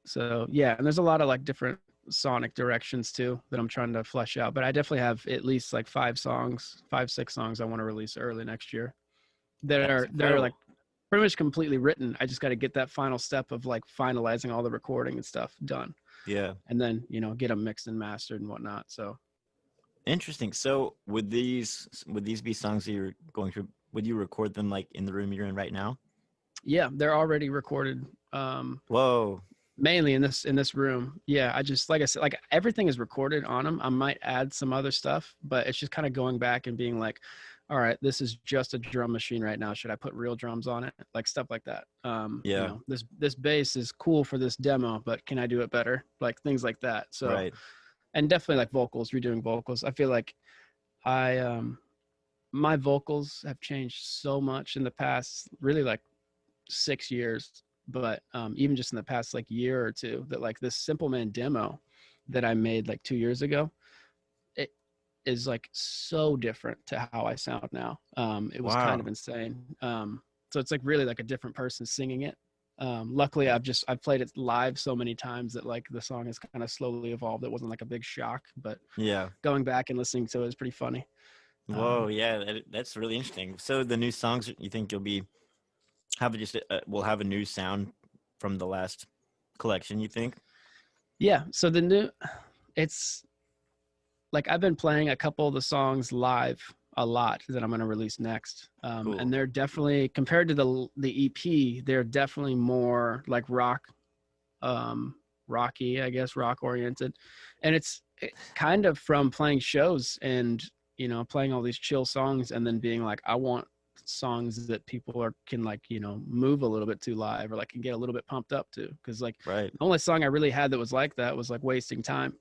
B: so yeah, and there's a lot of like different sonic directions too that I'm trying to flesh out. But I definitely have at least like 5 songs, 5, 6 songs I want to release early next year
A: That's
B: that are like
A: incredible.
B: pretty much completely written. I just got to get that final step of like finalizing all the recording and stuff done,
A: Yeah.
B: and then you know get them mixed and mastered and whatnot. So
A: Interesting. So would these be songs that you're going to would you record them like in the room you're in right now?
B: yeah, they're already recorded.
A: Whoa.
B: Mainly in this room. Yeah, I just like I said, like everything is recorded on them. I might add some other stuff, but it's just kind of going back and being like, all right, this is just a drum machine right now. Should I put real drums on it? Like stuff like that. You
A: Yeah.
B: know, this bass is cool for this demo, but can I do it better? Like things like that. So,
A: Right.
B: and definitely like vocals, redoing vocals. I feel like I my vocals have changed so much in the past, really like 6 years, but even just in the past like year or two, that like this Simple Man demo that I made like 2 years ago, it is like so different to how I sound now. It was kind of
A: Wow.
B: insane. So it's like really like a different person singing it. Luckily I've played it live so many times that like the song has kind of slowly evolved. It wasn't like a big shock, but
A: Yeah.
B: going back and listening to it is pretty funny.
A: Whoa,
B: Um,
A: yeah, that's really interesting. So the new songs, you think you'll be have just will have a new sound from the last collection, you think?
B: yeah. So the new, it's like I've been playing a couple of the songs live a lot that I'm going to release next. And
A: Cool.
B: they're definitely compared to the EP, they're definitely more like rock, rocky, I guess, rock oriented. And it's kind of from playing shows and, you know, playing all these chill songs and then being like, I want songs that people can like, you know, move a little bit to live or like can get a little bit pumped up to. Cause like
A: Right.
B: the only song I really had that was like that was like Wasting Time,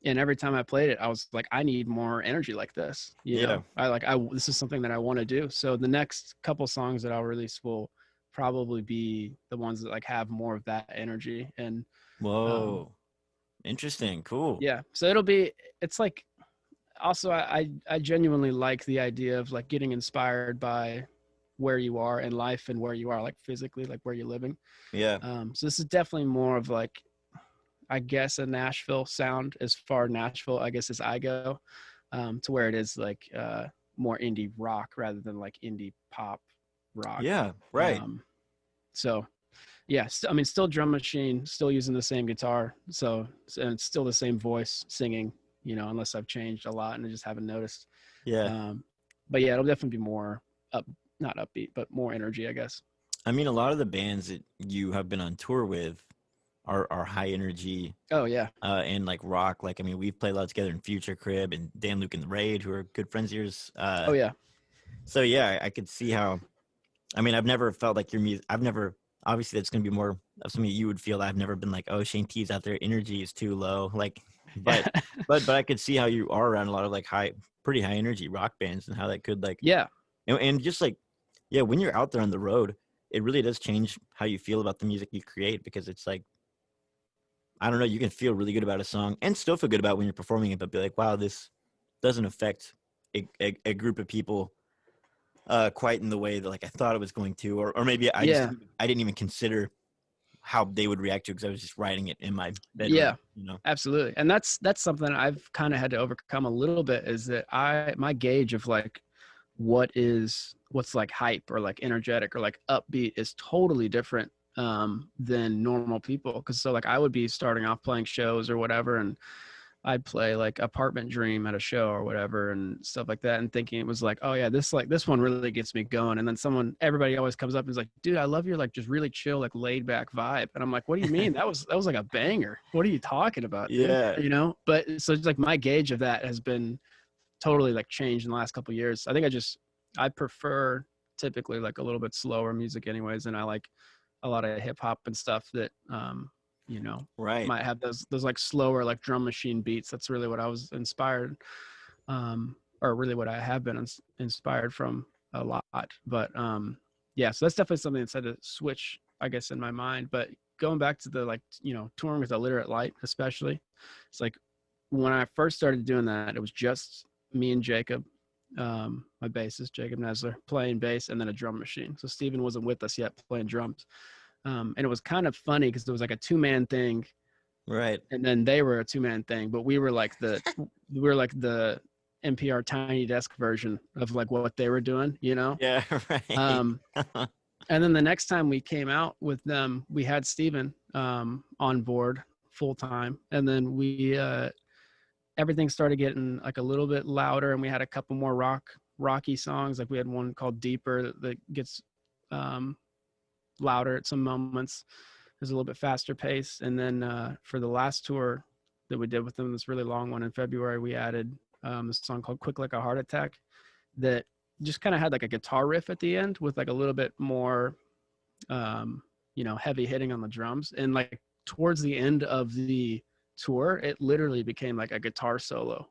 B: and every time I played it, I was like, I need more energy like this. You
A: Yeah.
B: know, this is something that I want to do. So the next couple songs that I'll release will probably be the ones that like have more of that energy. And um,
A: Whoa. Interesting. Cool.
B: yeah, so it's like, also I genuinely like the idea of like getting inspired by where you are in life and where you are like physically, like where you're living.
A: Yeah.
B: So this is definitely more of like, I guess, a Nashville sound as far Nashville, I guess, as I go, to where it is like more indie rock rather than like indie pop rock.
A: Yeah, right.
B: Um, so yeah, I mean, still drum machine, still using the same guitar, and it's still the same voice singing, unless I've changed a lot and I just haven't noticed.
A: Yeah.
B: Um, but yeah, it'll definitely be more up, not upbeat, but more energy, I guess.
A: I mean, a lot of the bands that you have been on tour with are high energy
B: Oh yeah,
A: and like rock. Like, I mean, we've played a lot together in Future Crib and Dan Luke and the Raid, who are good friends of yours.
B: oh yeah,
A: So yeah, I could see how. I mean, I've never felt like your music. I've never. Obviously, that's going to be more of something you would feel. I've never been like, oh, Shane T's out there, energy is too low. Like, but but I could see how you are around a lot of like pretty high energy rock bands, and how that could like,
B: yeah,
A: and just like, yeah, when you're out there on the road, it really does change how you feel about the music you create, because it's like, I don't know, you can feel really good about a song and still feel good about when you're performing it, but be like, wow, this doesn't affect a group of people quite in the way that like I thought it was going to, or maybe
B: yeah,
A: I didn't even consider how they would react to it because I was just writing it in my
B: yeah.
A: bedroom, you know?
B: Absolutely. And that's something I've kind of had to overcome a little bit, is that my gauge of like what's like hype or like energetic or like upbeat is totally different than normal people. Because so like I would be starting off playing shows or whatever, and I'd play like Apartment Dream at a show or whatever and stuff like that, and thinking it was like, oh yeah, this one really gets me going. And then everybody always comes up and is like, dude, I love your like just really chill, like laid back vibe. And I'm like, what do you mean? That was like a banger. What are you talking about, dude?
A: Yeah.
B: But so it's like my gauge of that has been totally like changed in the last couple of years. I think I prefer typically like a little bit slower music anyways, and I like a lot of hip hop and stuff that you know
A: Right.
B: might have those like slower like drum machine beats. That's really what I was inspired or really what I have been inspired from a lot. But yeah, so that's definitely something that's had to switch, I guess, in my mind. But going back to the like touring with Illiterate Light, especially, it's like when I first started doing that, it was just me and Jacob, my bassist Jacob Nesler, playing bass, and then a drum machine. So Steven wasn't with us yet playing drums, and it was kind of funny because it was like a 2-man thing,
A: Right.
B: and then they were a 2-man thing, but we were like the NPR Tiny Desk version of like what they were doing,
A: Yeah. Right.
B: Um, and then the next time we came out with them, we had Steven on board full time, and then we everything started getting like a little bit louder, and we had a couple more rocky songs. Like we had one called Deeper that gets louder at some moments. There's a little bit faster pace. And then for the last tour that we did with them, this really long one in February, we added this song called Quick Like a Heart Attack that just kind of had like a guitar riff at the end with like a little bit more heavy hitting on the drums. And like towards the end of the tour, it literally became like a guitar solo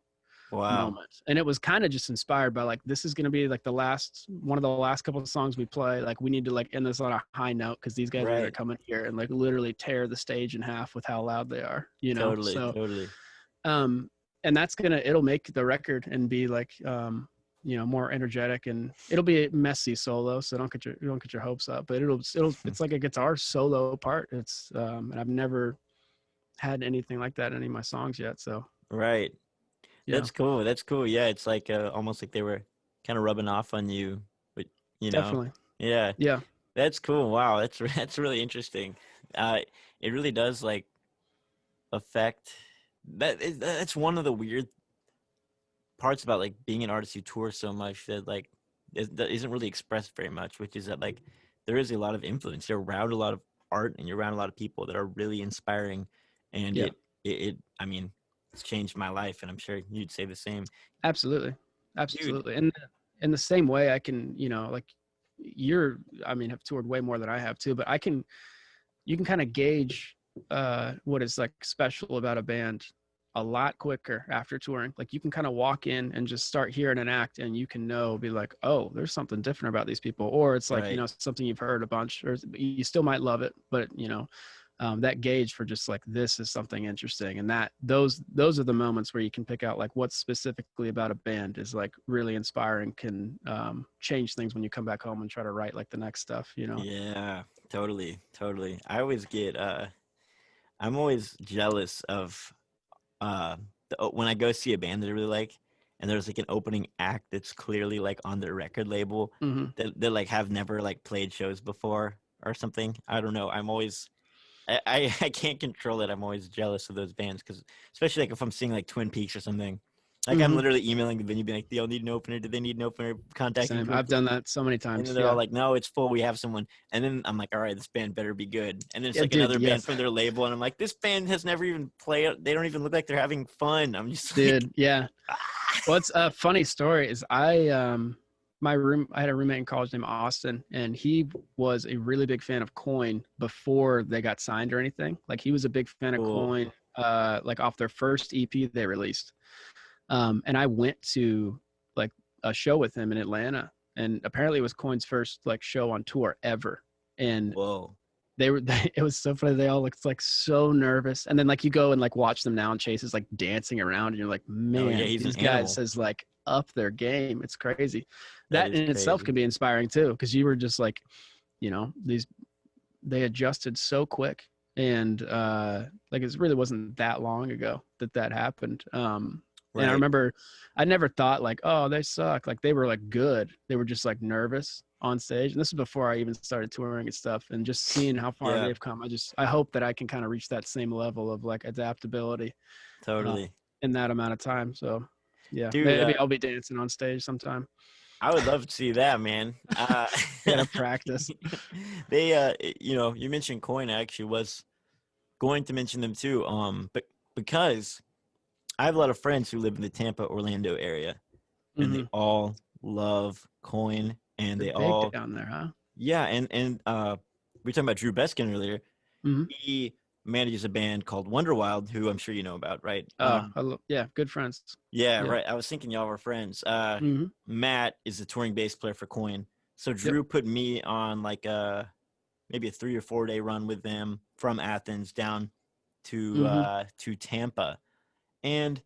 A: Wow.
B: moment. And it was kind of just inspired by like, this is going to be like one of the last couple of songs we play. Like we need to like end this on a high note, because these guys are going to
A: Right.
B: come in here and like literally tear the stage in half with how loud they are,
A: Totally.
B: So
A: Totally.
B: and it'll make the record and be like more energetic, and it'll be a messy solo, so don't get your hopes up, but it's like a guitar solo part. It's and I've never had anything like that in any of my songs yet, so
A: Right.
B: yeah,
A: That's cool. That's cool. Yeah, it's like almost like they were kind of rubbing off on you, but you know,
B: definitely,
A: yeah,
B: yeah,
A: that's cool. Wow, that's really interesting. Uh, it really does like affect that's one of the weird parts about like being an artist who tours so much that like that isn't really expressed very much, which is that like there is a lot of influence. You're around a lot of art and you're around a lot of people that are really inspiring, and
B: yeah,
A: it I mean, it's changed my life, and I'm sure you'd say the same,
B: absolutely,
A: dude.
B: absolutely. And in the same way, I can, like I mean, have toured way more than I have too, but you can kind of gauge what is like special about a band a lot quicker after touring. Like you can kind of walk in and just start hearing an act, and you can be like, oh, there's something different about these people. Or it's like,
A: Right.
B: something you've heard a bunch, or you still might love it, but that gauge for just like, this is something interesting. And that those are the moments where you can pick out like what's specifically about a band is like really inspiring, can change things when you come back home and try to write like the next stuff.
A: Yeah, totally, totally. I always get I'm always jealous of when I go see a band that I really like, and there's like an opening act that's clearly like on their record label
B: Hmm.
A: that like have never like played shows before or something. I don't know. I'm always I can't control it. I'm always jealous of those bands because especially like if I'm seeing like Twin Peaks or something. Like I'm
B: Hmm.
A: literally emailing the venue, being like, "Do y'all need an opener? Do they need an opener? Contact me
B: Same. I've
A: quickly."
B: done that so many
A: And then
B: times.
A: they're all
B: Yeah.
A: like, "No, it's full. We have someone." And then I'm like, "All right, this band better be good." And then it's
B: Yeah,
A: like
B: dude.
A: another band
B: Yes,
A: from their label, and I'm like, "This band has never even played. They don't even look like they're having fun." I'm just like,
B: dude. Yeah.
A: ah.
B: What's a funny story is I had a roommate in college named Austin, and he was a really big fan of Coin before they got signed or anything. Like he was a big fan of
A: Cool.
B: Coin, like off their first EP they released. And I went to like a show with him in Atlanta, and apparently it was Coin's first like show on tour ever. And
A: Whoa.
B: it was so funny. They all looked like so nervous. And then like you go and like watch them now, and Chase is like dancing around, and you're like,
A: Oh yeah,
B: man,
A: he's an
B: these guys
A: animal.
B: has like up their game. It's crazy.
A: That
B: That
A: is
B: in itself
A: crazy.
B: can be inspiring too, because you were just like, these they adjusted so quick. And like it really wasn't that long ago that that happened. And I
A: Right.
B: remember I never thought like, oh, they suck. Like they were like good. They were just like nervous on stage. And this is before I even started touring and stuff. And just seeing how far
A: Yeah.
B: they've come, I hope that I can kind of reach that same level of like adaptability uh,
A: Totally.
B: in that amount of time. So yeah,
A: Dude,
B: maybe I'll be dancing on stage sometime.
A: I would love to see that, man.
B: I gotta practice.
A: They you mentioned Coin. I actually was going to mention them too. But because I have a lot of friends who live in the Tampa, Orlando area, and they
B: Hmm.
A: all love Coin, and
B: They're
A: they
B: big
A: all
B: down there, huh?
A: yeah, and we were talking about Drew Beskin earlier.
B: Hmm.
A: He manages a band called Wonderwild, who I'm sure you know about, right?
B: Oh, yeah, good friends.
A: Yeah,
B: Yeah.
A: right. I was thinking y'all were friends.
B: Hmm.
A: Matt is the touring bass player for Coin. So
B: Yep.
A: Drew put me on like maybe a 3 or 4 day run with them from Athens down
B: Hmm.
A: to Tampa. And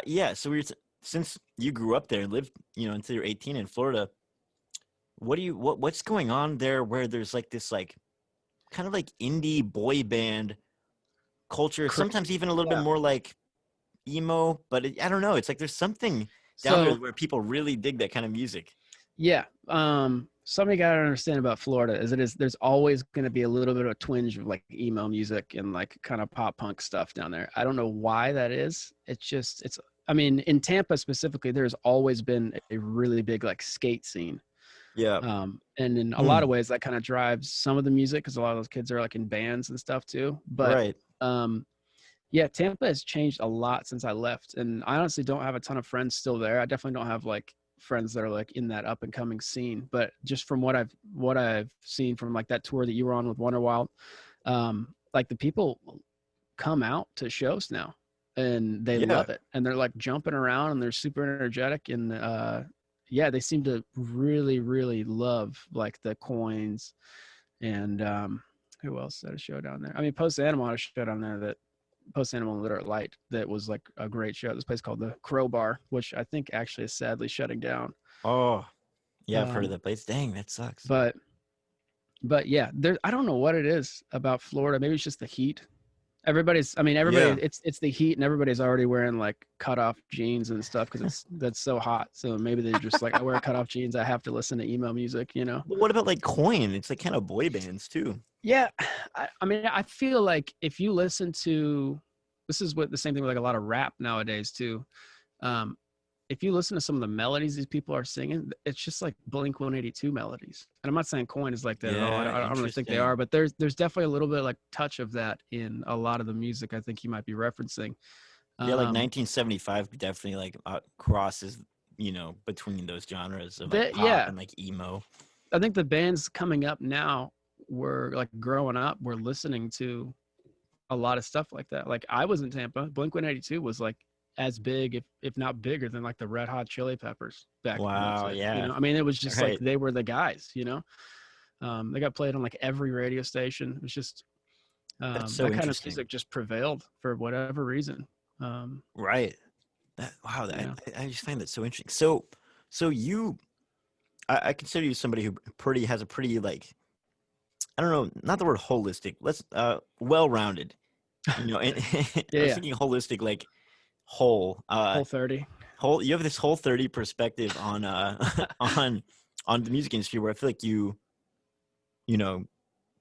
A: yeah, so since you grew up there and lived, until you're 18 in Florida, what's going on there where there's like this like kind of like indie boy band culture, sometimes even a little bit
B: Yeah.
A: more like emo, but I don't know. It's like there's something down there
B: So
A: where people really dig that kind of music.
B: yeah, something you gotta understand about Florida is there's always gonna be a little bit of a twinge of like emo music and like kind of pop punk stuff down there. I don't know why that is. It's I mean, in Tampa specifically, there's always been a really big like skate scene.
A: Yeah.
B: And in a lot
A: Hmm.
B: of ways that kind of drives some of the music because a lot of those kids are like in bands and stuff too. But
A: Right.
B: um yeah, Tampa has changed a lot since I left, and I honestly don't have a ton of friends still there. I definitely don't have like friends that are like in that up and coming scene, but just from what I've seen from like that tour that you were on with Wonderwild, like the people come out to shows now and they
A: Yeah.
B: love it and they're like jumping around and they're super energetic and yeah, they seem to really really love like the Coins and who else had a show down there? I mean, Post Animal had a show down there that Post Animal and Literate Light that was like a great show. This place called the Crowbar, which I think actually is sadly shutting down.
A: Oh, yeah. I've heard of
B: Um,
A: that place. Dang, that sucks.
B: but but yeah, there I don't know what it is about Florida. Maybe it's just the heat. I mean, everybody.
A: Yeah.
B: It's the heat, and everybody's already wearing like cut off jeans and stuff because that's so hot. So maybe they're just like, I wear cut off jeans. I have to listen to emo music.
A: But what about like Coin? It's like kind of boy bands too.
B: Yeah, I mean, I feel like if you listen to, this is what the same thing with like a lot of rap nowadays too. Um, if you listen to some of the melodies these people are singing, it's just like Blink 182 melodies. And I'm not saying Coin is like that at all.
A: Yeah.
B: I don't really think they are,
A: Interesting.
B: but there's definitely a little bit like touch of that in a lot of the music I think you might be referencing.
A: Yeah, like
B: Um,
A: 1975 definitely like crosses, between those genres of like
B: that
A: pop
B: yeah,
A: and like emo.
B: I think the bands coming up now were like growing up, we're listening to a lot of stuff like that. Like I was in Tampa, Blink 182 was like as big, if not bigger than like the Red Hot Chili Peppers back in those
A: Wow.
B: days.
A: Yeah.
B: I mean, it was just like
A: Right.
B: they were the guys. They got played on like every radio station. It was just
A: That's so
B: that kind of
A: interesting.
B: music just prevailed for whatever reason.
A: Right. Wow.
B: Yeah.
A: I just find that so interesting. So I consider you somebody who has a pretty like I don't know, not the word holistic. Let's well-rounded. And
B: Yeah,
A: I was
B: yeah.
A: thinking holistic, like whole,
B: Whole 30.
A: whole. You have this whole 30 perspective on on the music industry, where I feel like you know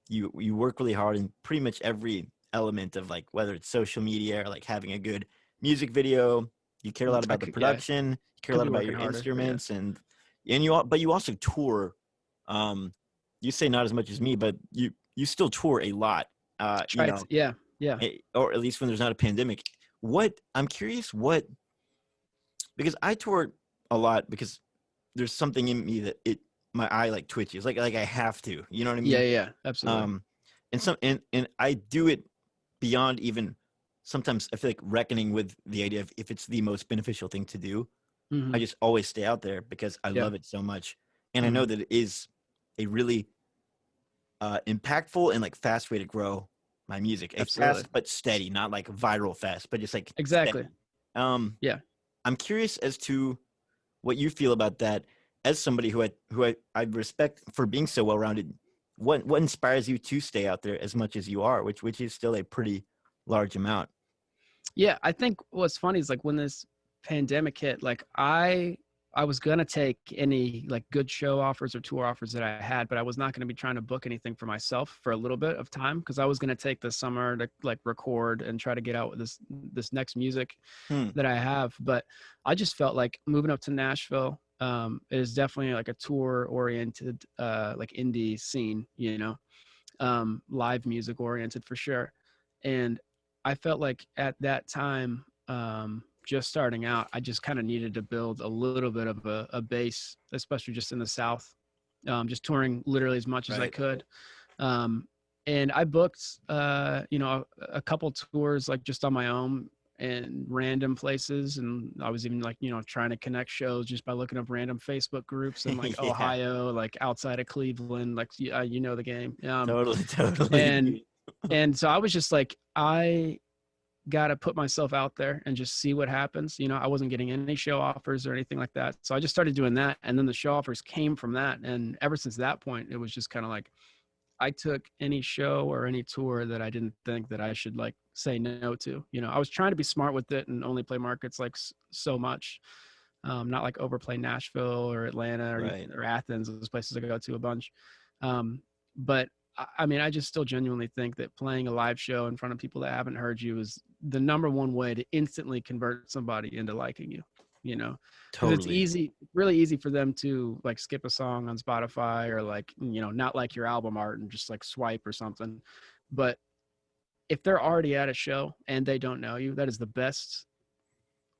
A: you work really hard in pretty much every element of, like, whether it's social media or like having a good music video. You care a lot
B: I
A: about the
B: could, yeah,
A: production. You care a
B: could
A: lot
B: be
A: about
B: working
A: your
B: harder, but yeah.
A: instruments, but you also tour. um you say not as much as me, but you still tour a lot.
B: Try it. Yeah, yeah.
A: Or at least when there's not a pandemic. What I'm curious, what because I tour a lot, because there's something in me that my eye like twitches, like I have to, you know what I
B: Yeah,
A: mean?
B: yeah, absolutely.
A: um and I do it beyond even, sometimes I feel like, reckoning with the idea of if it's the most beneficial thing to do. I
B: Hmm.
A: just always stay out there because I
B: Yeah.
A: love it so much, and I know
B: Hmm.
A: that it is a really impactful and like fast way to grow my music. A
B: Absolutely.
A: fast but steady, not like viral fast, but just like
B: Exactly.
A: steady. um
B: Yeah.
A: I'm curious as to what you feel about that, as somebody who I respect for being so well rounded. What inspires you to stay out there as much as you are, which is still a pretty large amount.
B: Yeah, I think what's funny is like when this pandemic hit, like I was gonna take any like good show offers or tour offers that I had, but I was not gonna be trying to book anything for myself for a little bit of time because I was gonna take the summer to like record and try to get out with this next music
A: Hmm.
B: that I have. But I just felt like moving up to Nashville is definitely like a tour oriented like indie scene, live music oriented for sure. And I felt like at that time, just starting out, I just kind of needed to build a little bit of a base, especially just in the South, just touring literally as much as I
A: Right.
B: could. Um, and I booked, a couple tours like just on my own in random places. And I was even like, trying to connect shows just by looking up random Facebook groups in like
A: Yeah.
B: Ohio, like outside of Cleveland, like, the game.
A: Totally. Totally.
B: And,
A: Dude.
B: and so I was just like, I got to put myself out there and just see what happens. I wasn't getting any show offers or anything like that. So I just started doing that. And then the show offers came from that. And ever since that point, it was just kind of like, I took any show or any tour that I didn't think that I should like say no to. I was trying to be smart with it and only play markets like so much, not like overplay Nashville or Atlanta
A: Right.
B: or Athens, those places I go to a bunch. But I mean, I just still genuinely think that playing a live show in front of people that haven't heard you is the number one way to instantly convert somebody into liking you. You know, because it's
A: Totally.
B: easy, really easy for them to like skip a song on Spotify or like, not like your album art and just like swipe or something. But if they're already at a show and they don't know you, that is the best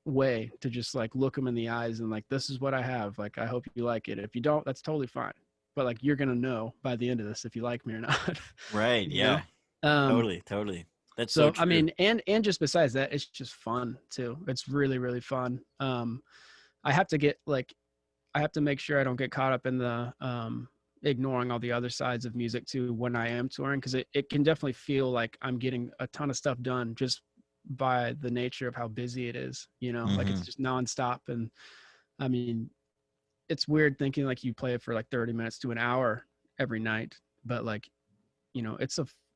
B: way to just like look them in the eyes and like, this is what I have. Like, I hope you like it. If you don't, that's totally fine. But like, you're gonna know by the end of this if you like me or not.
A: Right.
B: you know.
A: Yeah.
B: Um.
A: Totally. Totally. That's so
B: So I
A: true.
B: mean, and just besides that, it's just fun too. It's really really fun. I have to get like, I have to make sure I don't get caught up in the ignoring all the other sides of music too when I am touring because it can definitely feel like I'm getting a ton of stuff done just by the nature of how busy it is, like it's
A: Hmm.
B: just nonstop. And I mean, it's weird thinking like you play it for like 30 minutes to an hour every night, but like,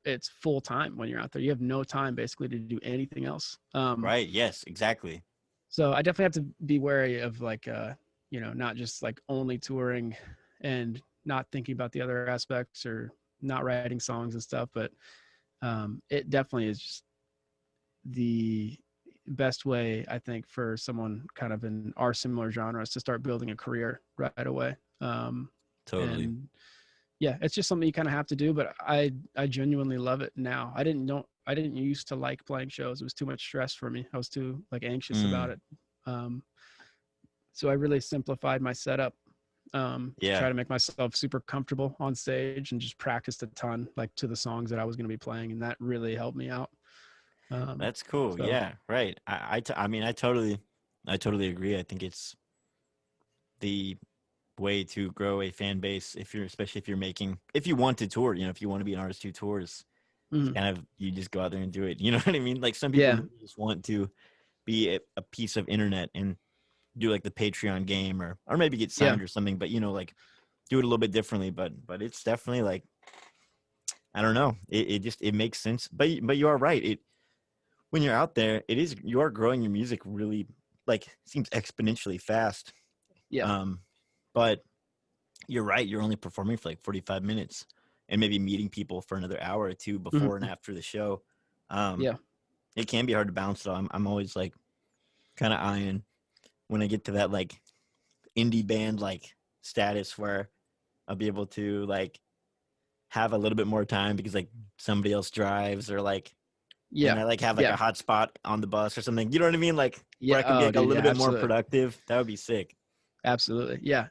B: it's full time when you're out there. You have no time basically to do anything else.
A: Right. Yes. Exactly.
B: So I definitely have to be wary of like, not just like only touring and not thinking about the other aspects or not writing songs and stuff. But it definitely is just the best way I think for someone kind of in our similar genres to start building a career right away.
A: Totally.
B: And yeah, it's just something you kind of have to do. But I genuinely love it now. I didn't used to like playing shows. It was too much stress for me. I was too like anxious about
A: Mm.
B: it. So I really simplified my setup to try
A: Yeah.
B: to make myself super comfortable on stage and just practiced a ton like to the songs that I was going to be playing, and that really helped me out. Um,
A: That's cool.
B: so
A: Yeah. Right. I mean, I totally agree. I think it's the way to grow a fan base, especially if you want to tour, if you want to be an artist who tours. It's
B: mhm.
A: kind of, you just go out there and do it. You know what I mean? Like, some people
B: Yeah,
A: really just want to be a piece of internet and do like the Patreon game, or maybe get
B: yeah,
A: signed or something, but like do it a little bit differently. But it's definitely like, I don't know. It just, it makes sense. But you are right. when you're out there, you are growing your music really, like, seems exponentially fast.
B: Yeah.
A: Um, but you're right. You're only performing for like 45 minutes and maybe meeting people for another hour or two before and
B: Mhm.
A: after the show. Um,
B: Yeah.
A: it can be hard to balance though. I'm always like kind of eyeing when I get to that like indie band like status where I'll be able to like have a little bit more time because like somebody else drives or like and
B: Yeah.
A: I like have like a
B: Yeah.
A: hot spot on the bus or something. You know what I mean? Like where
B: Yeah.
A: I can be
B: Oh,
A: like a
B: dude.
A: little
B: Yeah.
A: bit more
B: Absolutely.
A: productive. That would be sick.
B: Absolutely. Yeah.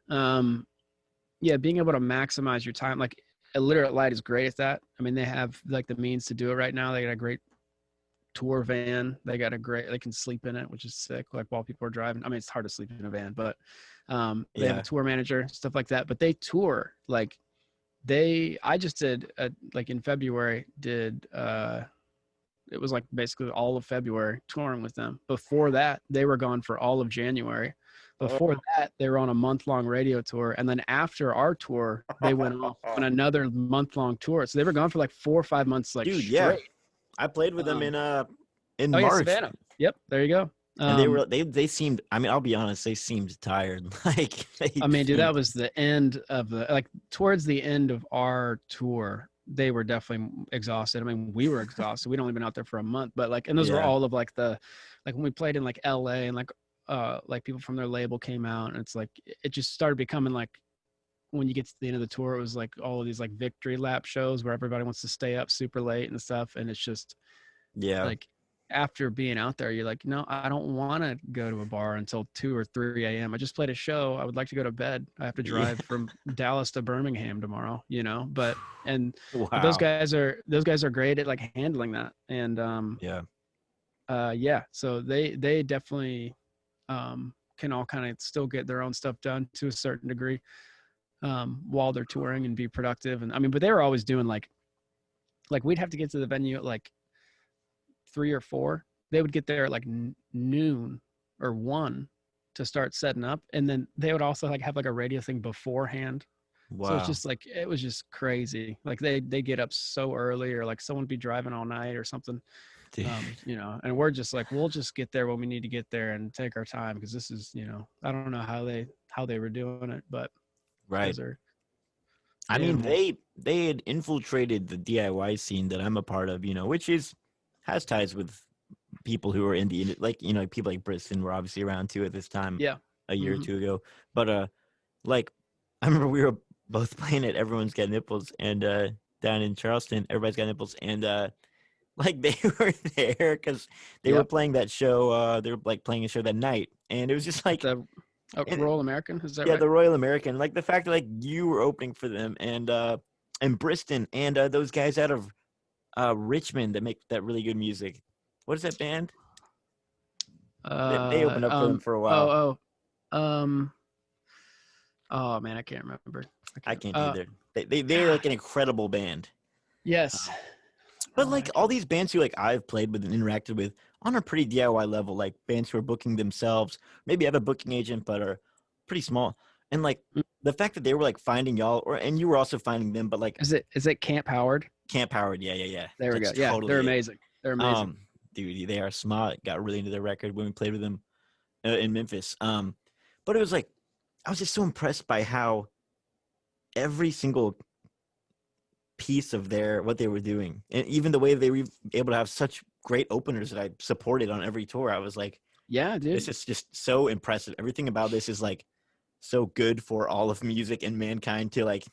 B: Yeah. Being able to maximize your time, like Illiterate Light is great at that. I mean, they have like the means to do it right now. They got a great tour van. They can sleep in it, which is sick. Like while people are driving. I mean, it's hard to sleep in a van, but they have a
A: Yeah.
B: tour manager, stuff like that. But they tour like I just did like in February did it was like basically all of February touring with them. Before that, they were gone for all of January. Before
A: Oh.
B: that, they were on a month-long radio tour, and then after our tour, they went off on another month-long tour. So they were gone for like 4 or 5 months, like
A: Dude, yeah.
B: straight.
A: I played with them
B: Um,
A: in
B: oh yeah,
A: March.
B: Savannah. Yep, there you go.
A: And they seemed, I mean, I'll be honest, they seemed tired. Like they
B: I mean, dude, that
A: seemed
B: was the end of the like towards the end of our tour. They were definitely exhausted. I mean, we were exhausted. We'd only been out there for a month, but like, and those were
A: yeah.
B: all of like like when we played in like LA and like people from their label came out, and it's like it just started becoming like when you get to the end of the tour, it was like all of these like victory lap shows where everybody wants to stay up super late and stuff, and it's just
A: Yeah.
B: like after being out there, you're like, no, I don't want to go to a bar until 2 or 3 a.m. I just played a show. I would like to go to bed. I have to
A: Yeah.
B: drive from Dallas to Birmingham tomorrow, but
A: Wow.
B: those guys are great at like handling that. And
A: Yeah.
B: yeah, so they definitely can all kind of still get their own stuff done to a certain degree while they're touring and be productive. And I mean, but they were always doing like we'd have to get to the venue at like 3 or 4. They would get there at like noon or 1 to start setting up, and then they would also like have like a radio thing beforehand. So it's
A: Wow.
B: just like it was just crazy. Like they get up so early, or like someone would be driving all night or something.
A: Dude.
B: And we're just like, we'll just get there when we need to get there and take our time, because this is, I don't know how they were doing it, but
A: Right.
B: those are
A: I mean,
B: animals.
A: they had infiltrated the DIY scene that I'm a part of, which has ties with people who are in the like, people like Briston were obviously around too at this time
B: Yeah.
A: a year or
B: Hmm.
A: two ago. But like I remember we were both playing at Everyone's Got Nipples and down in Charleston, Everybody's Got Nipples, and like they were there because they were
B: Yep.
A: playing that show. They were like playing a show that night, and it was just
B: At
A: like,
B: the
A: and,
B: Royal American, is that
A: yeah,
B: right?
A: the Royal American, like the fact that like you were opening for them, and Briston and those guys out of Richmond that make that really good music. What is that band? They opened up for them for a while.
B: Um, oh man, I can't remember. I
A: I
B: can't.
A: can't either. They're
B: God,
A: like an incredible band.
B: yes.
A: But
B: Oh, I
A: like all
B: can't.
A: these bands who like I've played with and interacted with on a pretty DIY level, like bands who are booking themselves, maybe have a booking agent, but are pretty small. And like
B: Mm.
A: the fact that they were like finding y'all, and you were also finding them, but like
B: Is it Camp Howard?
A: Camp Howard, yeah,
B: There we go.
A: that's
B: Yeah, they're
A: totally it.
B: amazing. They're amazing.
A: Dude, they are smart. Got really into their record when we played with them in Memphis. But it was like I was just so impressed by how every single piece of what they were doing, and even the way they were able to have such great openers that I supported on every tour. I was like,
B: Yeah,
A: this
B: dude.
A: is just so impressive. Everything about this is like so good for all of music and mankind to like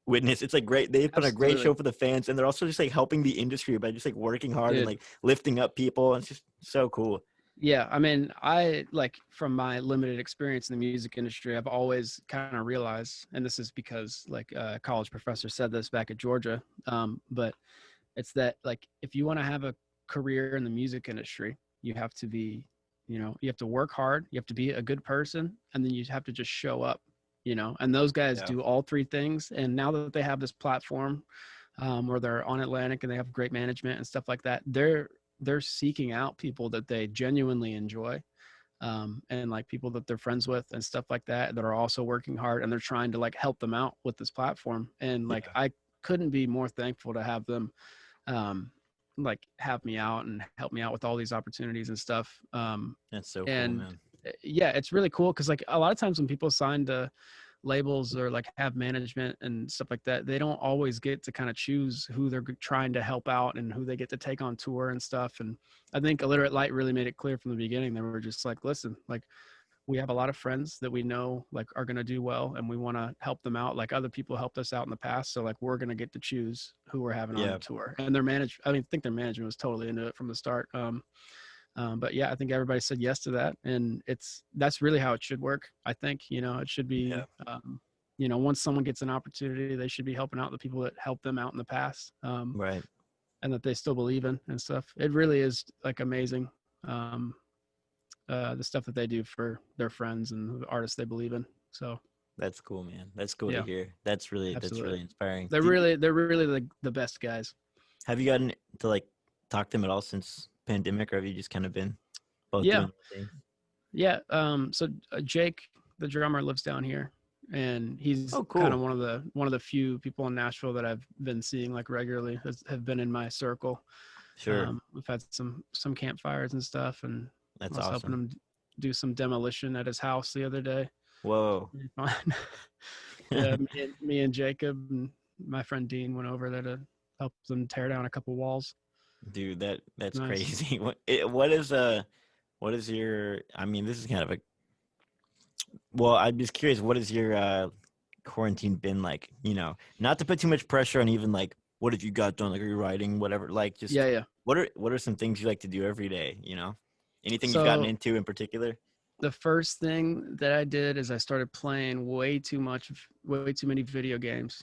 A: witness. It's like great. They put on a great
B: Absolutely,
A: show for the fans, and they're also just like helping the industry by just like working hard and
B: dude.
A: like lifting up people. It's just so cool.
B: Yeah, I mean, I like from my limited experience in the music industry, I've always kind of realized, and this is because like a college professor said this back at Georgia, but it's that like if you want to have a career in the music industry, you have to be, you have to work hard, you have to be a good person, and then you have to just show up, and those guys
A: Yeah,
B: do all three things. And now that they have this platform where they're on Atlantic and they have great management and stuff like that, they're seeking out people that they genuinely enjoy, and like people that they're friends with and stuff like that are also working hard, and they're trying to like help them out with this platform. And like
A: yeah,
B: I couldn't be more thankful to have them, um, like have me out and help me out with all these opportunities and stuff.
A: That's so cool,
B: And
A: man.
B: yeah, it's really cool because like a lot of times when people sign to labels or like have management and stuff like that, they don't always get to kind of choose who they're trying to help out and who they get to take on tour and stuff. And I think Illiterate Light really made it clear from the beginning. They were just like, listen, like we have a lot of friends that we know like are going to do well and we want to help them out like other people helped us out in the past, so like we're going to get to choose who we're having on
A: Yeah,
B: tour. And their I think their management was totally into it from the start. But yeah, I think everybody said yes to that, and that's really how it should work. I think, you know, it should
A: yeah,
B: be, you know, once someone gets an opportunity, they should be helping out the people that helped them out in the past,
A: right.
B: and that they still believe in and stuff. It really is like amazing, um, the stuff that they do for their friends and the artists they believe in. So
A: That's cool, man. That's cool to
B: yeah,
A: hear. That's
B: absolutely.
A: really inspiring.
B: They're really the best guys.
A: Have you gotten to like talk to them at all since pandemic, or have you just kind of been both
B: Yeah,
A: doing your thing?
B: yeah. So Jake, the drummer, lives down here, and he's
A: Oh,
B: kind of
A: cool.
B: one of the few people in Nashville that I've been seeing like regularly, have been in my circle.
A: Sure.
B: We've had some campfires and stuff, and I
A: That's
B: was helping
A: awesome.
B: him do some demolition at his house the other day.
A: Whoa.
B: Pretty fun. Yeah, me and Jacob and my friend Dean went over there to help them tear down a couple walls.
A: Dude, that's
B: Nice.
A: crazy. What is your, I mean, this is kind of a, well, I'm just curious, what is your quarantine been like? You know, not to put too much pressure on even like what have you got done, like are you writing, whatever, like just
B: Yeah, yeah.
A: what are some things you like to do every day, you know? Anything you've gotten
B: So
A: into in particular?
B: the first thing that I did is I started playing way too many video games.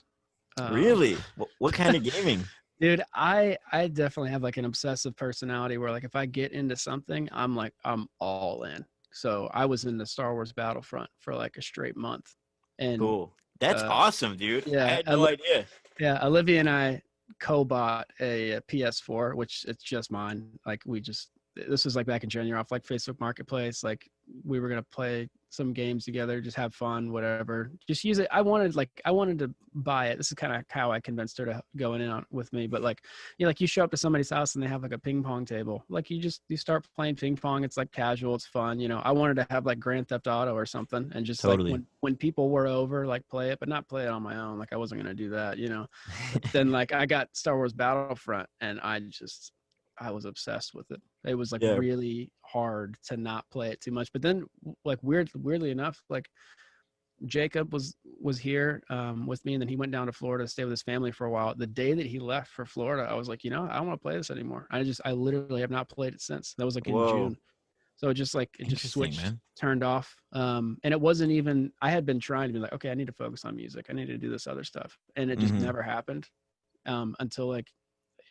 B: Um,
A: Really? What kind of gaming?
B: dude, I definitely have like an obsessive personality where like if I get into something, I'm all in. So I was in the Star Wars Battlefront for like a straight month, and
A: Cool. That's
B: uh,
A: awesome, dude. I
B: yeah,
A: had no idea.
B: yeah, Olivia and I co-bought a PS4, which it's just mine. Like this was like back in January off like Facebook Marketplace. Like we were gonna play some games together, just have fun, whatever. Just use it. I wanted to buy it. This is kind of how I convinced her to go in on with me. But like, like you show up to somebody's house and they have like a ping pong table. Like you start playing ping pong. It's like casual. It's fun. You know, I wanted to have like Grand Theft Auto or something, and just like
A: Totally.
B: when people were over, like play it, but not play it on my own. Like I wasn't gonna do that. You know. But then like I got Star Wars Battlefront, and I was obsessed with it. It was like
A: Yeah.
B: really hard to not play it too much. But then like weirdly enough, like Jacob was here with me, and then he went down to Florida to stay with his family for a while. The day that he left for Florida, I was like, I don't want to play this anymore. I literally have not played it since. That was like in
A: Whoa.
B: June. So it just
A: Interesting,
B: switched,
A: man.
B: turned off. And it wasn't even, I had been trying to be like, okay, I need to focus on music. I need to do this other stuff. And it just
A: Hmm.
B: never happened until like,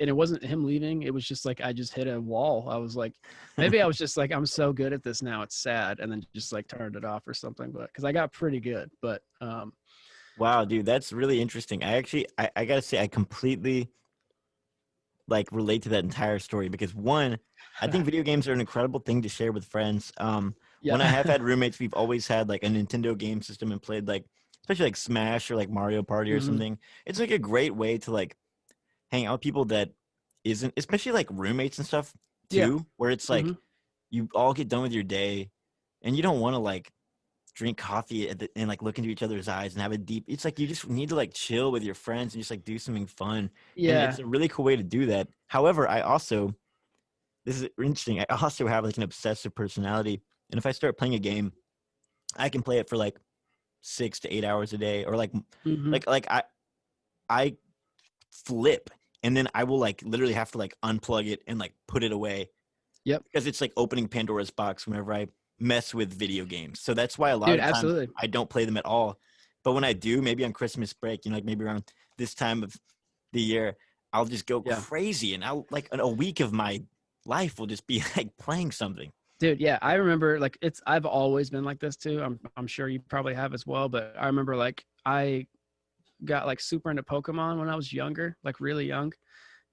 B: and it wasn't him leaving. It was just like, I just hit a wall. I was like, maybe I was just like, I'm so good at this now. It's sad. And then just like turned it off or something. But cause I got pretty good, but
A: Wow, dude, that's really interesting. I gotta say, I completely like relate to that entire story because one, I think video games are an incredible thing to share with friends.
B: yeah.
A: When I have had roommates, we've always had like a Nintendo game system and played like, especially like Smash or like Mario Party or
B: Hmm.
A: something. It's like a great way to like hang out with people that isn't, especially like roommates and stuff
B: Yeah.
A: too, where it's
B: Hmm.
A: like you all get done with your day and you don't want to like drink coffee and like look into each other's eyes and have a deep, it's like you just need to like chill with your friends and just like do something fun, and
B: Yeah.
A: it's a really cool way to do that. However, I also, this is interesting, I also have like an obsessive personality, and if I start playing a game, I can play it for like 6 to 8 hours a day, or like
B: Hmm.
A: I flip, and then I will like literally have to like unplug it and like put it away
B: Yep.
A: because it's like opening Pandora's box whenever I mess with video games. So that's why a lot
B: Dude,
A: of times
B: absolutely.
A: I don't play them at all. But when I do, maybe on Christmas break, like maybe around this time of the year, I'll just go
B: Yeah.
A: crazy, and I'll like a week of my life will just be like playing something.
B: Dude, yeah, I remember like I've always been like this too. I'm sure you probably have as well, but I remember like I got like super into Pokemon when I was younger, like really young.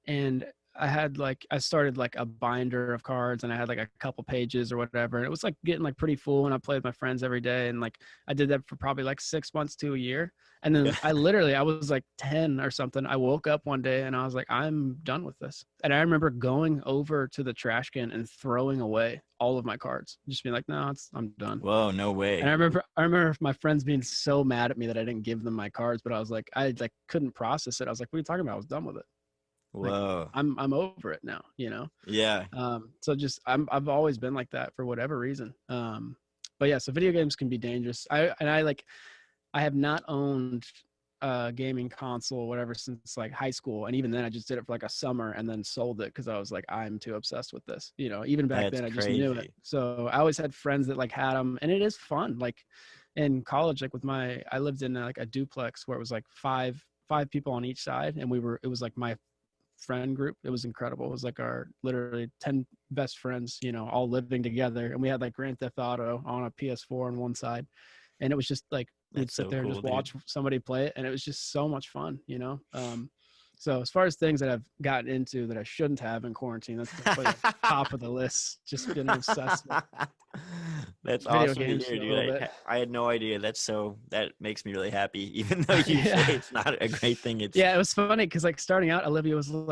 B: And I started like a binder of cards, and I had like a couple pages or whatever. And it was like getting like pretty full, and I played with my friends every day. And like I did that for probably like 6 months to a year. And then
A: Yeah.
B: I was like 10 or something. I woke up one day and I was like, I'm done with this. And I remember going over to the trash can and throwing away all of my cards, just being like, no, I'm done.
A: Whoa, no
B: And
A: way.
B: I remember my friends being so mad at me that I didn't give them my cards, but I was like, I like couldn't process it. I was like, what are you talking about? I was done with it. Like
A: Whoa.
B: I'm over it now, you know?
A: Yeah.
B: So just I've always been like that for whatever reason. But yeah, so video games can be dangerous. I have not owned a gaming console or whatever since like high school, and even then I just did it for like a summer and then sold it because I was like, I'm too obsessed with this, you know. Even back
A: That's
B: then I just knew it.
A: crazy.
B: So I always had friends that like had them, and it is fun. Like in college, like I lived in like a duplex where it was like five people on each side, and it was like my friend group. It was incredible. It was like our literally 10 best friends, you know, all living together. And we had like Grand Theft Auto on a PS4 on one side. And it was just like we'd
A: That's
B: sit
A: so
B: there and
A: cool,
B: just
A: dude.
B: watch somebody play it. And it was just so much fun, you know? So as far as things that I've gotten into that I shouldn't have in quarantine, that's definitely like top of the list. Just been obsessed with
A: That's
B: video
A: awesome to
B: games
A: hear,
B: for a
A: dude.
B: little bit.
A: I had no idea. That makes me really happy. Even though you say
B: Yeah.
A: it's not a great thing, it's
B: Yeah, it was funny because like starting out, Olivia was just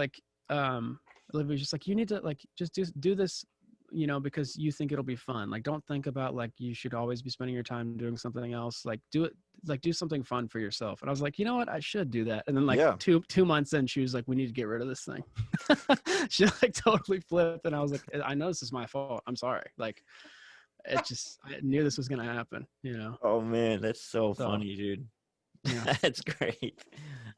B: like, you need to like just do this, you know, because you think it'll be fun. Like, don't think about like you should always be spending your time doing something else. Like, do it, like do something fun for yourself. And I was like, you know what, I should do that. And then like
A: yeah.
B: 2 months in, she was like, we need to get rid of this thing. She like totally flipped, and I was like, I know this is my fault. I'm sorry. Like, I knew this was gonna happen, you know.
A: Oh man, that's so
B: So
A: funny, dude.
B: yeah.
A: That's great.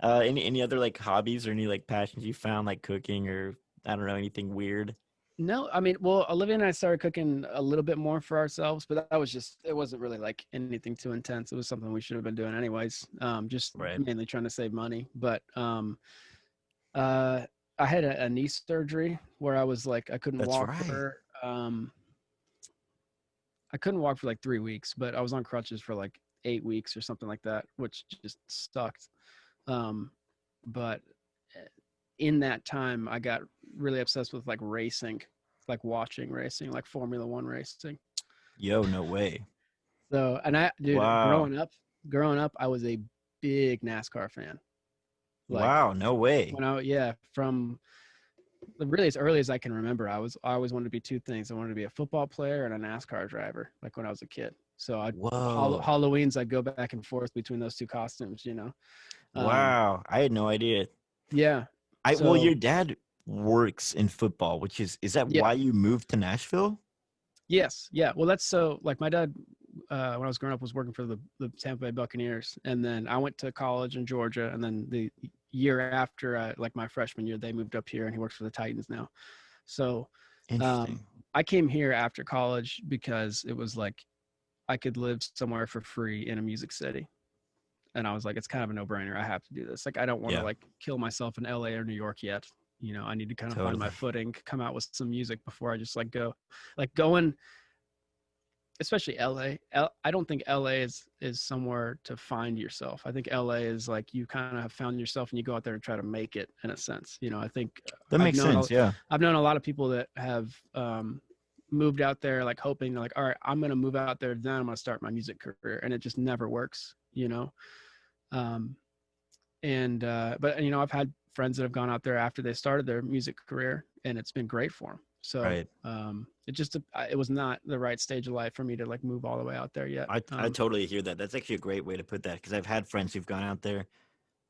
A: Any other like hobbies or any like passions you found, like cooking or I don't know, anything weird?
B: No, I mean, well, Olivia and I started cooking a little bit more for ourselves, but that was just, it wasn't really like anything too intense. It was something we should have been doing anyways. Just
A: Right.
B: mainly trying to save money. But uh, I had a knee surgery where I was like,
A: That's right.
B: I couldn't walk for like 3 weeks, but I was on crutches for like 8 weeks or something like that, which just sucked. Um, but in that time, I got really obsessed with like racing, like watching racing, like Formula One racing.
A: Yo, no way.
B: So, and dude,
A: Wow.
B: growing up, I was a big NASCAR fan. Like
A: Wow, no way.
B: yeah, from really as early as I can remember, I always wanted to be two things. I wanted to be a football player and a NASCAR driver, like when I was a kid. So
A: Whoa.
B: Halloween's I'd go back and forth between those two costumes, you know. Um,
A: Wow. I had no idea.
B: yeah.
A: Well,
B: So
A: your dad works in football, which is that
B: yeah.
A: why you moved to Nashville?
B: Yes. Yeah. Well, that's so like my dad, when I was growing up, was working for the Tampa Bay Buccaneers, and then I went to college in Georgia, and then the year after, like my freshman year, they moved up here, and he works for the Titans now. So, um,
A: Interesting.
B: I came here after college because it was like I could live somewhere for free in a music city, and I was like, it's kind of a no-brainer. I have to do this. Like, I don't want to
A: Yeah,
B: like kill myself in LA or New York yet. You know, I need to kind of find my
A: totally.
B: footing, come out with some music before I just like go, like going, especially LA. I don't think LA is somewhere to find yourself. I think LA is like you kind of have found yourself and you go out there and try to make it in a sense. You know, I think
A: That
B: I've
A: makes
B: known
A: sense. Yeah.
B: I've known a lot of people that have moved out there like hoping like, all right, I'm gonna move out there, then I'm gonna start my music career, and it just never works. You know, um, and but you know, I've had friends that have gone out there after they started their music career, and it's been great for them. So
A: Right.
B: it was not the right stage of life for me to like move all the way out there yet.
A: I totally hear that. That's actually a great way to put that because I've had friends who've gone out there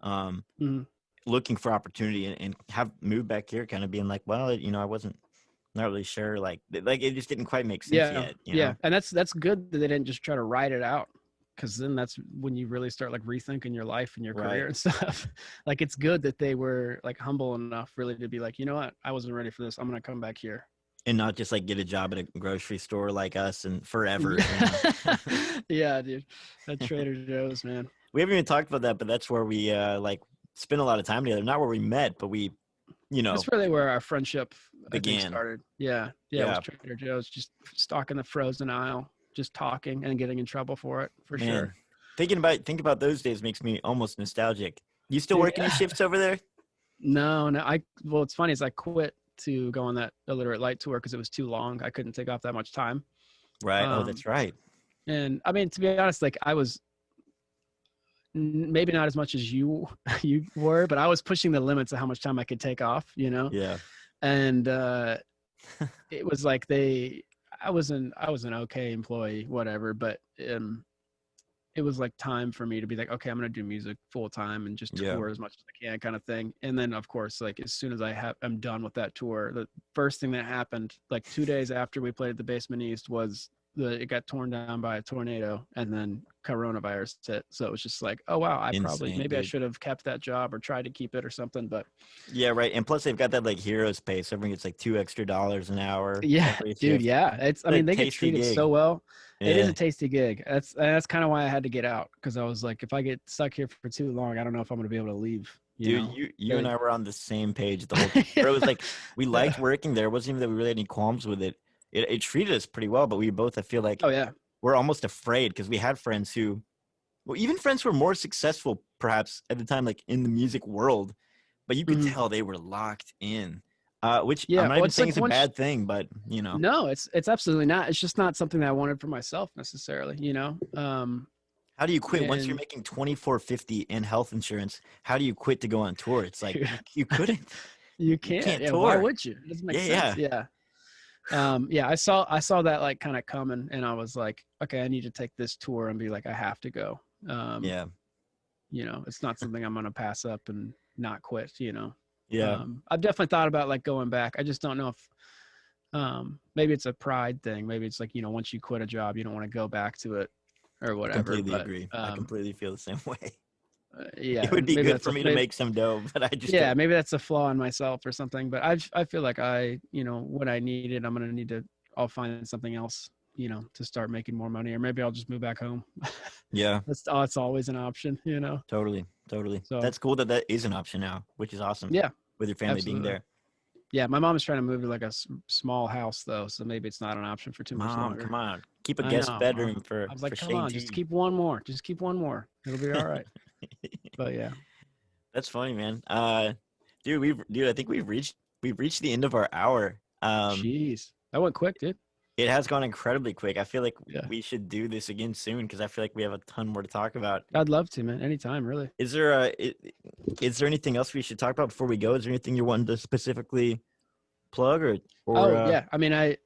A: um
B: Mhm.
A: looking for opportunity and have moved back here kind of being like, well, I wasn't not really sure like it just didn't quite make sense
B: Yeah,
A: yet, you
B: yeah,
A: know?
B: and that's good that they didn't just try to write it out, because then that's when you really start like rethinking your life and your career
A: Right.
B: and stuff. Like it's good that they were like humble enough really to be like, you know what, I wasn't ready for this. I'm gonna come back here.
A: And not just like get a job at a grocery store like us and forever, you know.
B: Yeah, yeah, dude, at Trader Joe's, man.
A: We haven't even talked about that, but that's where we like spent a lot of time together. Not where we met, but we, you know,
B: That's really where our friendship, I think,
A: began.
B: started. Yeah, yeah, it was
A: Yeah,
B: Trader Joe's, just stocking the frozen aisle, just talking and getting in trouble for it, for
A: man.
B: sure.
A: Think about those days makes me almost nostalgic. You still
B: Dude,
A: work any shifts over there?
B: No. Well, it's funny is I quit to go on that Illiterate Light tour because it was too long. I couldn't take off that much time.
A: Right. Oh,
B: Um,
A: that's right.
B: and I mean, to be honest, like I was maybe not as much as you you were, but I was pushing the limits of how much time I could take off, you know?
A: Yeah.
B: And it was like I was an okay employee, whatever, but it was like time for me to be like, okay, I'm gonna do music full time and just
A: Yeah.
B: tour as much as I can, kind of thing. And then of course, like as soon as I'm done with that tour, the first thing that happened, like 2 days after we played at the Basement East, was it got torn down by a tornado, and then coronavirus hit. So it was just like, oh wow,
A: Insane,
B: maybe I
A: dude.
B: should have kept that job or tried to keep it or something. But
A: Yeah, right. And plus they've got that like heroes pay, so everyone gets like $2 extra an hour
B: yeah,
A: every
B: dude,
A: shift.
B: yeah, I
A: A
B: mean, they get
A: tasty
B: treated so
A: gig.
B: well. It is a
A: Yeah.
B: tasty gig. That's kind of why I had to get out, because I was like, if I get stuck here for too long, I don't know if I'm gonna be able to leave. You
A: Dude,
B: know,
A: you and I were on the same page the whole time. Where it was like we liked working there. It wasn't even that we really had any qualms with it. It treated us pretty well, but we both, I feel like,
B: oh yeah,
A: we're almost afraid because we had friends who, well, even friends who were more successful perhaps at the time, like in the music world, but you could
B: hmm
A: tell they were locked in. Which I'm
B: yeah.
A: not
B: Well,
A: even
B: it's
A: saying
B: like
A: it's a
B: once.
A: bad thing, but
B: No, it's absolutely not. It's just not something that I wanted for myself necessarily. You know,
A: how do you quit once you're
B: and
A: making 24.50 in health insurance? How do you quit to go on tour? It's like
B: dude,
A: you couldn't.
B: you
A: You
B: can't.
A: can't
B: Yeah, why
A: tour.
B: would you? It doesn't make
A: Yeah,
B: sense.
A: yeah.
B: Yeah. Yeah, I saw that like kind of coming, and I was like, okay, I need to take this tour and be like, I have to go. Um,
A: Yeah.
B: you know, it's not something I'm gonna pass up and not quit. You know,
A: Yeah.
B: I've definitely thought about like going back. I just don't know if maybe it's a pride thing. Maybe it's like, you know, once you quit a job, you don't want to go back to it or
A: I
B: whatever.
A: completely
B: But
A: agree. I completely feel the same way. It
B: yeah,
A: would
B: and
A: be
B: maybe
A: good
B: that's
A: for
B: a
A: me to
B: maybe,
A: make some dough, but I just
B: yeah,
A: don't.
B: maybe that's a flaw in myself or something. But I feel like you know, when I need it, I'm gonna need to. I'll find something else, you know, to start making more money, or maybe I'll just move back home.
A: Yeah,
B: That's always an option, you know.
A: totally, totally.
B: So
A: That's cool that that is an option now, which is awesome
B: yeah,
A: with your family being
B: absolutely.
A: there.
B: Yeah, my mom is trying to move to like a small house though, so maybe it's not an option for too much
A: Mom,
B: longer.
A: come on, keep a
B: I
A: guest
B: know.
A: bedroom
B: I was
A: for
B: like, come
A: Shane
B: on, just
A: T.
B: keep one more. Just keep one more. It'll be all right. But yeah.
A: That's funny, man. Dude, I think we've reached the end of our hour.
B: Jeez. That went quick, dude.
A: It has gone incredibly quick. I feel like
B: Yeah.
A: we should do this again soon because I feel like we have a ton more to talk about.
B: I'd love to, man. Anytime, really.
A: Is there anything else we should talk about before we go? Is there anything you wanted to specifically plug or
B: Oh, yeah. I mean, I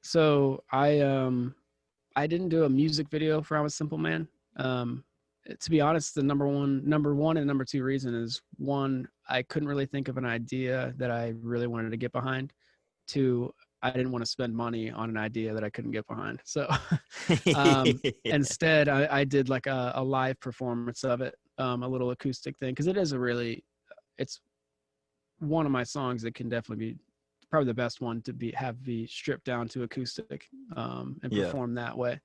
B: didn't do a music video for I'm a Simple Man. To be honest, the number one and number two reason is, one, I couldn't really think of an idea that I really wanted to get behind. Two, I didn't want to spend money on an idea that I couldn't get behind. So instead, I did like a live performance of it, a little acoustic thing, because it's one of my songs that can definitely be probably the best one to be stripped down to acoustic and
A: Yeah.
B: perform that way.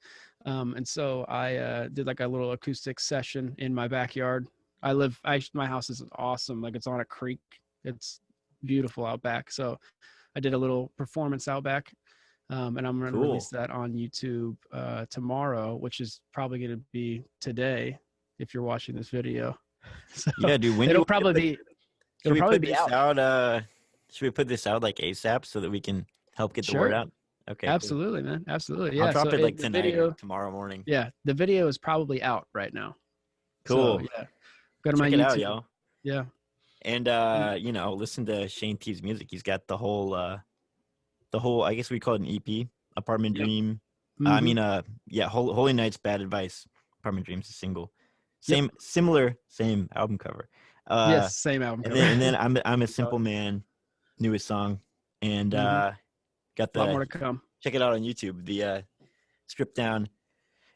B: And so I did like a little acoustic session in my backyard. My house is awesome. Like it's on a creek. It's beautiful out back. So I did a little performance out back. And I'm going to
A: Cool.
B: release that on YouTube tomorrow, which is probably going to be today if you're watching this video. So
A: Yeah, dude. When do you
B: it'll
A: want me to
B: probably
A: put,
B: be
A: should
B: it'll
A: we
B: probably
A: put
B: be
A: this
B: out.
A: out? Should we put this out like ASAP so that we can help get the word
B: Sure.
A: out? Okay, cool.
B: Absolutely, man. Absolutely.
A: I'll
B: Yeah. So
A: drop it like
B: the
A: tonight or
B: video,
A: tomorrow morning.
B: yeah, the video is probably out right now. So
A: Cool.
B: yeah, go to my
A: Check it out,
B: YouTube.
A: y'all.
B: Yeah.
A: And listen to Shane T's music. He's got the whole I guess we call it an EP, Apartment
B: Yep.
A: Dream.
B: Mhm.
A: Holy Nights, Bad Advice, Apartment Dreams, a single.
B: Yep.
A: Same album cover.
B: Yes. Same album
A: And
B: cover.
A: then I'm a Simple Man, newest song, and
B: Mhm.
A: got
B: A lot more
A: the
B: to come.
A: check it out on YouTube. The stripped down,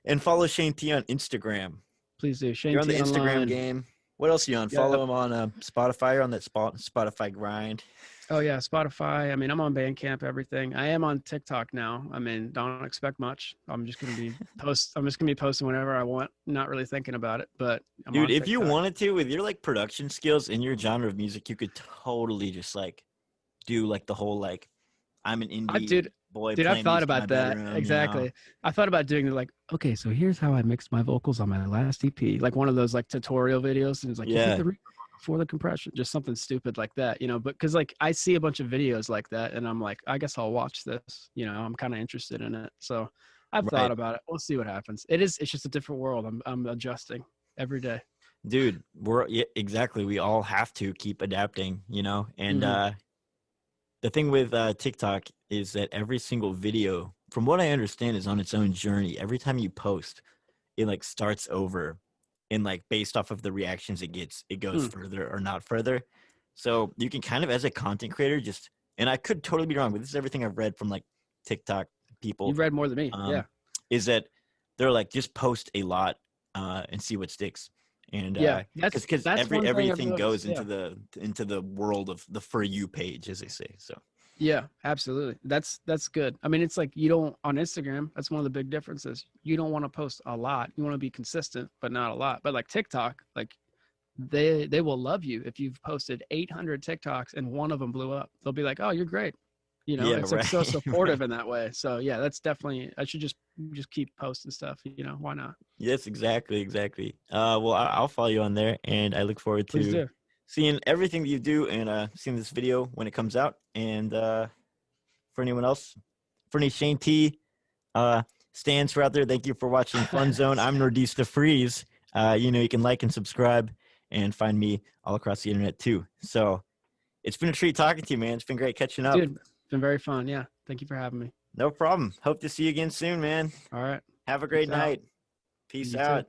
A: and follow Shane T on Instagram.
B: Please do. Shane
A: You're on the
B: T
A: Instagram
B: online.
A: game. What else are you on?
B: Yep.
A: Follow him on Spotify. You're on that Spotify grind.
B: Oh yeah, Spotify. I mean, I'm on Bandcamp, everything. I am on TikTok now. I mean, don't expect much. I'm just gonna be posting whenever I want. Not really thinking about it, but I'm
A: Dude,
B: on
A: if you
B: TikTok.
A: wanted to, with your like production skills in your genre of music, you could totally just like do like the whole like I'm an indie boy
B: Dude, I've
A: playing
B: thought
A: music in my
B: about that.
A: bedroom.
B: Exactly. I thought about doing like, okay, so here's how I mixed my vocals on my last EP. Like one of those like tutorial videos. And it's like, you hit
A: Yeah.
B: the reverb for the compression, just something stupid like that, you know. But because like I see a bunch of videos like that, and I'm like, I guess I'll watch this. You know, I'm kind of interested in it, so I've thought
A: Right.
B: about it. We'll see what happens. It's just a different world. I'm adjusting every day.
A: Dude, yeah, exactly. We all have to keep adapting, you know? And
B: Mm-hmm.
A: the thing with TikTok is that every single video, from what I understand, is on its own journey. Every time you post, it like starts over, and like based off of the reactions it gets, it goes
B: Hmm.
A: further or not further. So you can kind of, as a content creator, just, and I could totally be wrong, but this is everything I've read from like TikTok people,
B: You've read more than me. Yeah.
A: um, is that they're like, just post a lot and see what sticks. And
B: Yeah.
A: because
B: That's one thing I've
A: everything
B: noticed.
A: goes
B: Yeah.
A: into the world of the For You page, as they say. So
B: Yeah, absolutely. That's good. I mean, it's like you don't on Instagram, that's one of the big differences. You don't want to post a lot. You want to be consistent, but not a lot. But like TikTok, like they will love you if you've posted 800 TikToks and one of them blew up. They'll be like, "Oh, you're great." You know,
A: yeah,
B: it's like
A: right.
B: so supportive
A: Right.
B: in that way. So yeah, that's definitely I should just keep posting stuff, you know, why not?
A: Yes, exactly. Well, I'll follow you on there, and I look forward
B: Please
A: to
B: do.
A: seeing everything that you do and seeing this video when it comes out. And for anyone else, for any Shane T stands for out there, thank you for watching Fun Zone. I'm Nordista Freeze. You know, you can like and subscribe and find me all across the internet too. So it's been a treat talking to you, man. It's been great catching up.
B: Dude, it's been very fun. Yeah. Thank you for having me.
A: No problem. Hope to see you again soon, man.
B: All right.
A: Have a great
B: Peace out.
A: night. Peace
B: You too.
A: out.